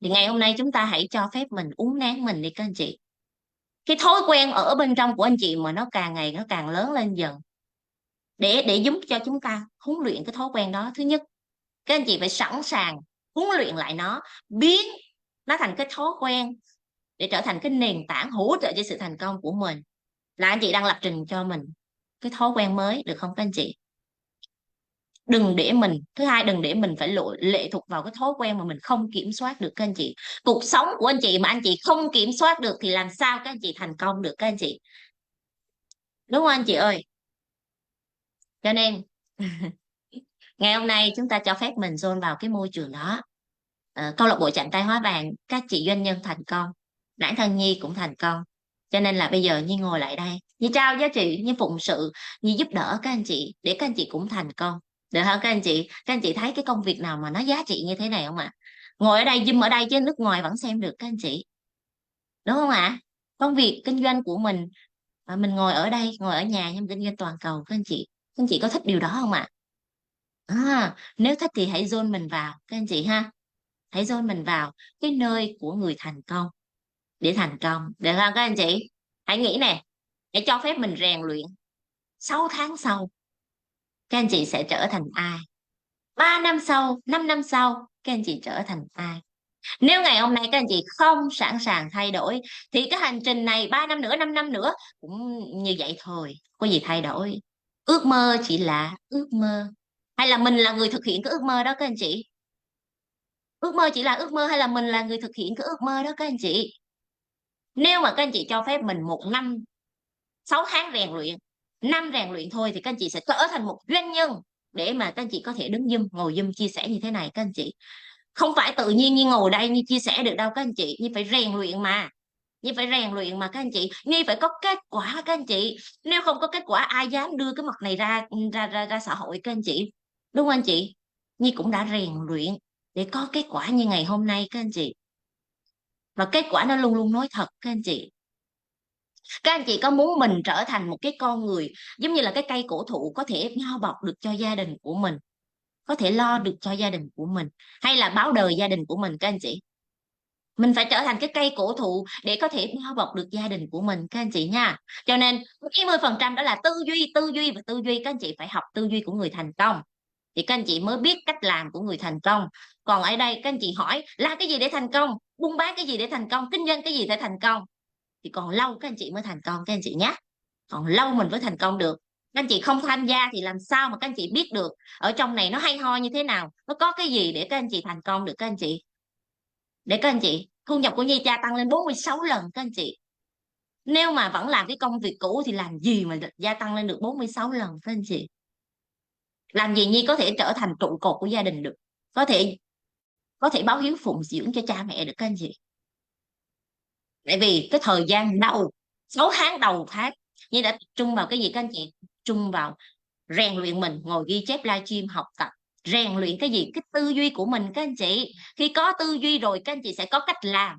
Thì ngày hôm nay chúng ta hãy cho phép mình uốn nắn mình đi các anh chị. Cái thói quen ở bên trong của anh chị mà nó càng ngày nó càng lớn lên dần, để giúp cho chúng ta huấn luyện cái thói quen đó. Thứ nhất, các anh chị phải sẵn sàng huấn luyện lại nó, biến nó thành cái thói quen để trở thành cái nền tảng hỗ trợ cho sự thành công của mình. Là anh chị đang lập trình cho mình cái thói quen mới, được không các anh chị? Đừng để mình, thứ hai, đừng để mình phải lệ thuộc vào cái thói quen mà mình không kiểm soát được các anh chị. Cuộc sống của anh chị mà anh chị không kiểm soát được thì làm sao các anh chị thành công được các anh chị? Đúng không anh chị ơi? Cho nên ngày hôm nay chúng ta cho phép mình dồn vào cái môi trường đó. Câu lạc bộ chạm tay hóa vàng, các chị doanh nhân thành công, bản thân Nhi cũng thành công. Cho nên là bây giờ Nhi ngồi lại đây, Nhi trao giá trị, Nhi phụng sự, Nhi giúp đỡ các anh chị để các anh chị cũng thành công. Được không các anh chị? Các anh chị thấy cái công việc nào mà nó giá trị như thế này không ạ? Ngồi ở đây, zoom ở đây chứ nước ngoài vẫn xem được các anh chị. Đúng không ạ? Công việc kinh doanh của mình, mình ngồi ở đây, ngồi ở nhà nhưng kinh doanh toàn cầu các anh chị. Các anh chị có thích điều đó không ạ? Nếu thích thì hãy dồn mình vào các anh chị ha. Hãy dồn mình vào cái nơi của người thành công để thành công, được không các anh chị? Hãy nghĩ nè, hãy cho phép mình rèn luyện. 6 tháng sau các anh chị sẽ trở thành ai? 3 năm sau, 5 năm sau các anh chị trở thành ai? Nếu ngày hôm nay các anh chị không sẵn sàng thay đổi thì cái hành trình này 3 năm nữa, 5 năm nữa cũng như vậy thôi, có gì thay đổi. Ước mơ chỉ là ước mơ, hay là mình là người thực hiện cái ước mơ đó các anh chị? Ước mơ chỉ là ước mơ hay là mình là người thực hiện cái ước mơ đó các anh chị? Nếu mà các anh chị cho phép mình 1 năm 6 tháng rèn luyện, năm rèn luyện thôi thì các anh chị sẽ trở thành một doanh nhân, để mà các anh chị có thể đứng Zoom, ngồi Zoom chia sẻ như thế này các anh chị. Không phải tự nhiên như ngồi đây như chia sẻ được đâu các anh chị, như phải rèn luyện mà. Như phải rèn luyện mà các anh chị, như phải có kết quả các anh chị. Nếu không có kết quả ai dám đưa cái mặt này ra ra ra ra xã hội các anh chị. Đúng không anh chị? Nhi cũng đã rèn luyện để có kết quả như ngày hôm nay các anh chị. Và kết quả nó luôn luôn nói thật các anh chị. Các anh chị có muốn mình trở thành một cái con người giống như là cái cây cổ thụ, có thể bao bọc được cho gia đình của mình, có thể lo được cho gia đình của mình, hay là báo đời gia đình của mình các anh chị? Mình phải trở thành cái cây cổ thụ để có thể bao bọc được gia đình của mình các anh chị nha. Cho nên 70% đó là tư duy, tư duy và tư duy. Các anh chị phải học tư duy của người thành công thì các anh chị mới biết cách làm của người thành công. Còn ở đây các anh chị hỏi làm cái gì để thành công, buôn bán cái gì để thành công, kinh doanh cái gì để thành công, thì còn lâu các anh chị mới thành công các anh chị nhé. Còn lâu mình mới thành công được. Các anh chị không tham gia thì làm sao mà các anh chị biết được ở trong này nó hay ho như thế nào, nó có cái gì để các anh chị thành công được các anh chị? Để các anh chị, thu nhập của Nhi gia tăng lên 46 lần các anh chị. Nếu mà vẫn làm cái công việc cũ thì làm gì mà gia tăng lên được 46 lần các anh chị? Làm gì Nhi có thể trở thành trụ cột của gia đình được, có thể báo hiếu phụng dưỡng cho cha mẹ được các anh chị? Tại vì cái thời gian đầu 6 tháng đầu tháng Nhi đã tập trung vào cái gì các anh chị? Tập trung vào rèn luyện mình, ngồi ghi chép livestream học tập. Rèn luyện cái gì? Cái tư duy của mình các anh chị. Khi có tư duy rồi các anh chị sẽ có cách làm,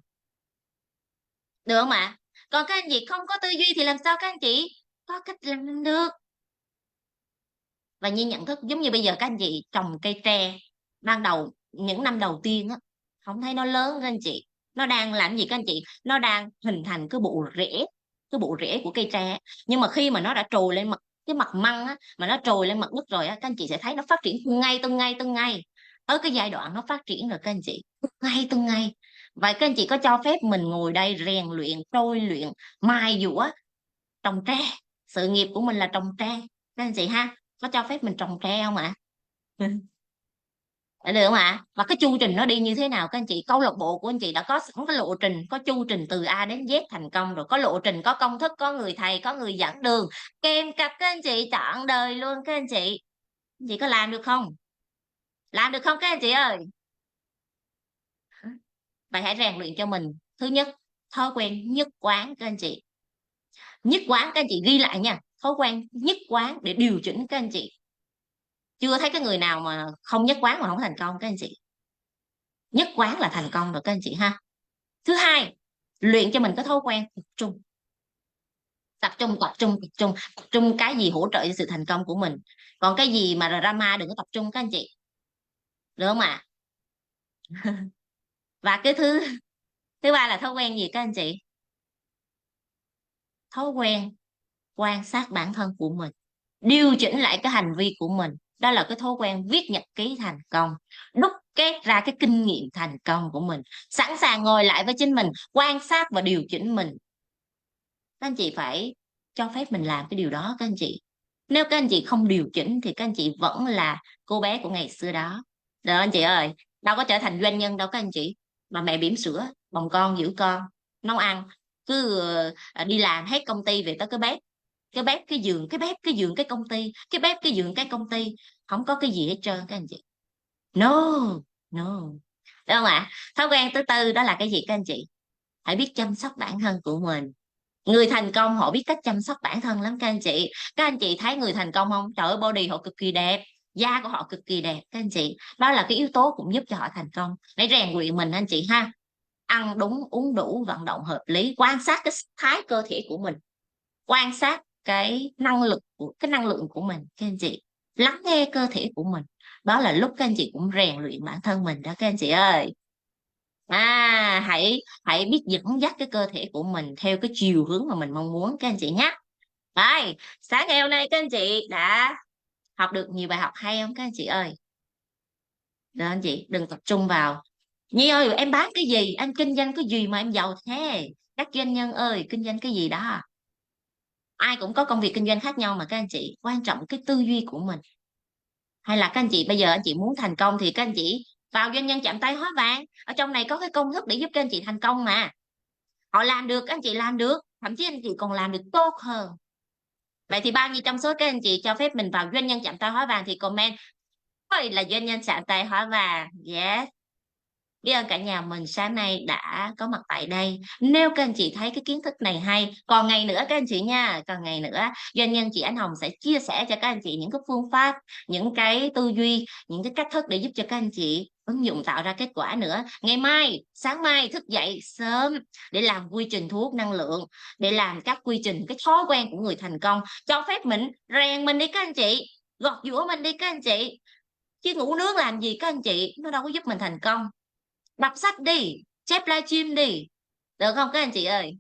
được không ạ? Còn các anh chị không có tư duy thì làm sao các anh chị có cách làm được? Và Nhi nhận thức giống như bây giờ các anh chị trồng cây tre, ban đầu những năm đầu tiên á, không thấy nó lớn các anh chị. Nó đang làm gì các anh chị? Nó đang hình thành cái bộ rễ của cây tre. Nhưng mà khi mà nó đã trồi lên mặt cái mặt măng á, mà nó trồi lên mặt đất rồi á, các anh chị sẽ thấy nó phát triển từng ngày. Ở cái giai đoạn nó phát triển rồi các anh chị, từng ngày. Vậy các anh chị có cho phép mình ngồi đây rèn luyện, trôi luyện, mài dũa, trồng tre? Sự nghiệp của mình là trồng tre các anh chị ha. Có cho phép mình trồng tre không ạ? Được không ạ? Và cái chu trình nó đi như thế nào các anh chị? Câu lạc bộ của anh chị đã có sẵn cái lộ trình, có chu trình từ A đến Z thành công rồi, có lộ trình, có công thức, có người thầy, có người dẫn đường, kèm cặp các anh chị trọn đời luôn các anh chị. Anh chị có làm được không? Làm được không các anh chị ơi? Vậy hãy rèn luyện cho mình. Thứ nhất, thói quen nhất quán các anh chị. Nhất quán, các anh chị ghi lại nha, thói quen nhất quán để điều chỉnh các anh chị. Chưa thấy cái người nào mà không nhất quán mà không thành công các anh chị. Nhất quán là thành công rồi các anh chị ha. Thứ hai, luyện cho mình có thói quen tập trung. Tập trung, tập trung, tập trung, tập trung cái gì hỗ trợ cho sự thành công của mình. Còn cái gì mà drama đừng có tập trung các anh chị, được không ạ? Và cái thứ thứ ba là thói quen gì các anh chị? Thói quen quan sát bản thân của mình, điều chỉnh lại cái hành vi của mình. Đó là cái thói quen viết nhật ký thành công, đúc kết ra cái kinh nghiệm thành công của mình, sẵn sàng ngồi lại với chính mình, quan sát và điều chỉnh mình. Các anh chị phải cho phép mình làm cái điều đó các anh chị. Nếu các anh chị không điều chỉnh thì các anh chị vẫn là cô bé của ngày xưa đó. Được anh chị ơi, đâu có trở thành doanh nhân đâu các anh chị. Mà mẹ bỉm sữa, bồng con giữ con, nấu ăn, cứ đi làm hết công ty về tới cái bếp cái giường, cái bếp cái giường cái công ty, cái bếp cái giường cái công ty, không có cái gì hết trơn các anh chị. No, no. Đúng không ạ? Thói quen thứ tư đó là cái gì các anh chị? Hãy biết chăm sóc bản thân của mình. Người thành công họ biết cách chăm sóc bản thân lắm các anh chị. Các anh chị thấy người thành công không? Trời ơi, body họ cực kỳ đẹp, da của họ cực kỳ đẹp các anh chị. Đó là cái yếu tố cũng giúp cho họ thành công. Để rèn luyện mình anh chị ha. Ăn đúng uống đủ, vận động hợp lý, quan sát cái thái cơ thể của mình, quan sát cái năng lượng của mình các anh chị, lắng nghe cơ thể của mình. Đó là lúc các anh chị cũng rèn luyện bản thân mình đó các anh chị ơi. Hãy hãy biết dẫn dắt cái cơ thể của mình theo cái chiều hướng mà mình mong muốn các anh chị nhé. Rồi, sáng ngày hôm nay các anh chị đã học được nhiều bài học hay không các anh chị ơi? Được anh chị, đừng tập trung vào Nhi ơi em bán cái gì, anh kinh doanh cái gì mà em giàu thế. Các doanh nhân ơi, kinh doanh cái gì đó. Ai cũng có công việc kinh doanh khác nhau mà các anh chị, quan trọng cái tư duy của mình. Hay là các anh chị bây giờ anh chị muốn thành công thì các anh chị vào doanh nhân chạm tay hóa vàng, ở trong này có cái công thức để giúp các anh chị thành công mà. Họ làm được, các anh chị làm được, thậm chí anh chị còn làm được tốt hơn. Vậy thì bao nhiêu trong số các anh chị cho phép mình vào doanh nhân chạm tay hóa vàng thì comment ôi là doanh nhân chạm tay hóa vàng. Yes. Biết ơn cả nhà mình sáng nay đã có mặt tại đây. Nếu các anh chị thấy cái kiến thức này hay, còn ngày nữa các anh chị nha, còn ngày nữa doanh nhân chị Ánh Hồng sẽ chia sẻ cho các anh chị những cái phương pháp, những cái tư duy, những cái cách thức để giúp cho các anh chị ứng dụng tạo ra kết quả nữa. Ngày mai, sáng mai thức dậy sớm để làm quy trình thu hút năng lượng, để làm các quy trình, cái thói quen của người thành công, cho phép mình rèn mình đi các anh chị, gọt giũa mình đi các anh chị. Chứ ngủ nướng làm gì các anh chị, nó đâu có giúp mình thành công. Đọc sách đi, chép livestream đi, được không các anh chị ơi?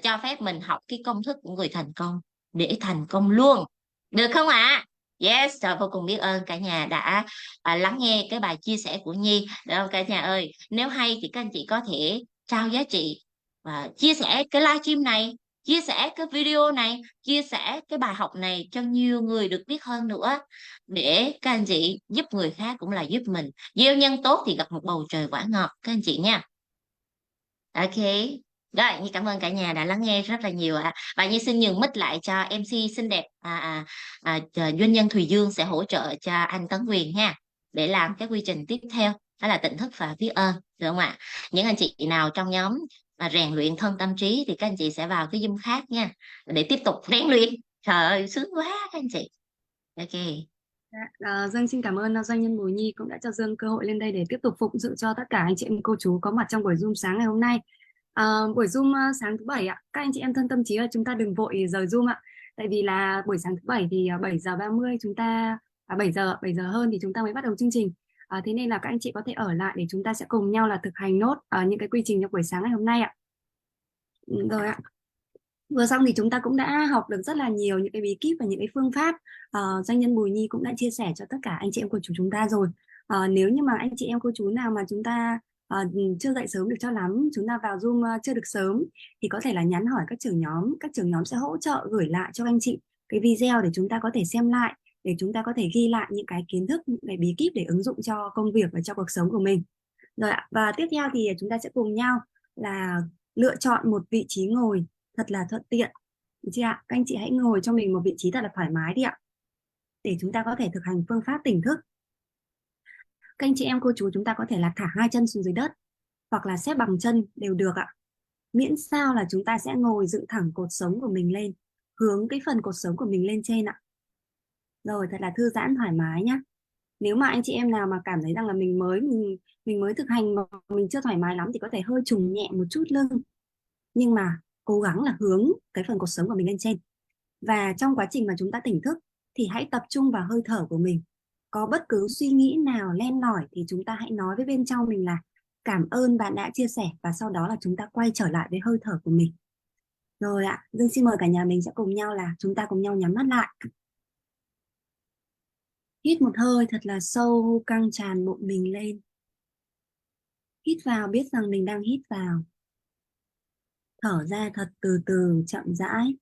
Cho phép mình học cái công thức của người thành công để thành công luôn, được không ạ? Yes, trời, vô cùng biết ơn cả nhà đã lắng nghe cái bài chia sẻ của Nhi. Được không cả nhà ơi? Nếu hay thì các anh chị có thể trao giá trị và chia sẻ cái livestream này, chia sẻ cái video này, chia sẻ cái bài học này cho nhiều người được biết hơn nữa, để các anh chị giúp người khác cũng là giúp mình. Gieo nhân tốt thì gặp một bầu trời quả ngọt các anh chị nha. Ok. Rồi, Nhi cảm ơn cả nhà đã lắng nghe rất là nhiều ạ. Và Nhi xin nhường mic lại cho MC xinh đẹp doanh nhân Thùy Dương sẽ hỗ trợ cho anh Tấn Quyền nha, để làm cái quy trình tiếp theo, đó là tỉnh thức và biết ơn, được không ạ? Những anh chị nào trong nhóm rèn luyện thân tâm trí thì các anh chị sẽ vào cái Zoom khác nha, để tiếp tục rèn luyện. Trời ơi, sướng quá các anh chị. Ok. Dương xin cảm ơn doanh nhân Bùi Nhi cũng đã cho Dương cơ hội lên đây để tiếp tục phụng sự cho tất cả anh chị em cô chú có mặt trong buổi Zoom sáng ngày hôm nay. Buổi Zoom sáng thứ bảy ạ, các anh chị em thân tâm trí là chúng ta đừng vội rời Zoom ạ. Tại vì là buổi sáng thứ bảy thì 7:30 chúng ta 7 giờ hơn thì chúng ta mới bắt đầu chương trình. Thế nên là các anh chị có thể ở lại để chúng ta sẽ cùng nhau là thực hành nốt những cái quy trình trong buổi sáng ngày hôm nay ạ. Rồi ạ. Vừa xong thì chúng ta cũng đã học được rất là nhiều những cái bí kíp và những cái phương pháp doanh nhân Bùi Nhi cũng đã chia sẻ cho tất cả anh chị em cô chú chúng ta rồi. Nếu như mà anh chị em cô chú nào mà chúng ta chưa dậy sớm được cho lắm, chúng ta vào Zoom chưa được sớm thì có thể là nhắn hỏi các trưởng nhóm sẽ hỗ trợ gửi lại cho anh chị cái video để chúng ta có thể xem lại, để chúng ta có thể ghi lại những cái kiến thức, những cái bí kíp để ứng dụng cho công việc và cho cuộc sống của mình. Rồi ạ, và tiếp theo thì chúng ta sẽ cùng nhau là lựa chọn một vị trí ngồi thật là thuận tiện, được chưa ạ? Các anh chị hãy ngồi cho mình một vị trí thật là thoải mái đi ạ, để chúng ta có thể thực hành phương pháp tỉnh thức. Các anh chị em cô chú chúng ta có thể là thả hai chân xuống dưới đất hoặc là xếp bằng chân đều được ạ. Miễn sao là chúng ta sẽ ngồi dựng thẳng cột sống của mình lên, hướng cái phần cột sống của mình lên trên ạ. Rồi thật là thư giãn thoải mái nhá. Nếu mà anh chị em nào mà cảm thấy rằng là mình mới thực hành mà mình chưa thoải mái lắm thì có thể hơi trùng nhẹ một chút lưng. Nhưng mà cố gắng là hướng cái phần cột sống của mình lên trên. Và trong quá trình mà chúng ta tỉnh thức thì hãy tập trung vào hơi thở của mình. Có bất cứ suy nghĩ nào len lỏi thì chúng ta hãy nói với bên trong mình là cảm ơn bạn đã chia sẻ, và sau đó là chúng ta quay trở lại với hơi thở của mình. Rồi ạ, Dương xin mời cả nhà mình sẽ cùng nhau là chúng ta cùng nhau nhắm mắt lại. Hít một hơi thật là sâu, căng tràn bụng mình lên. Hít vào biết rằng mình đang hít vào. Thở ra thật từ từ, chậm rãi.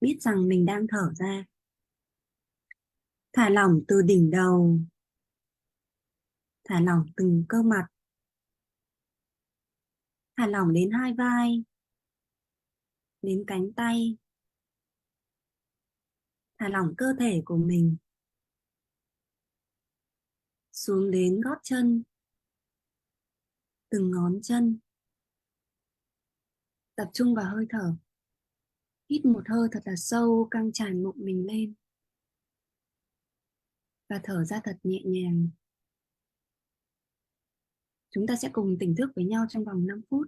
Biết rằng mình đang thở ra. Thả lỏng từ đỉnh đầu. Thả lỏng từng cơ mặt. Thả lỏng đến hai vai. Đến cánh tay. Thả lỏng cơ thể của mình. Xuống đến gót chân. Từng ngón chân. Tập trung vào hơi thở. Hít một hơi thật là sâu, căng tràn bụng mình lên. Và thở ra thật nhẹ nhàng. Chúng ta sẽ cùng tỉnh thức với nhau trong vòng 5 phút.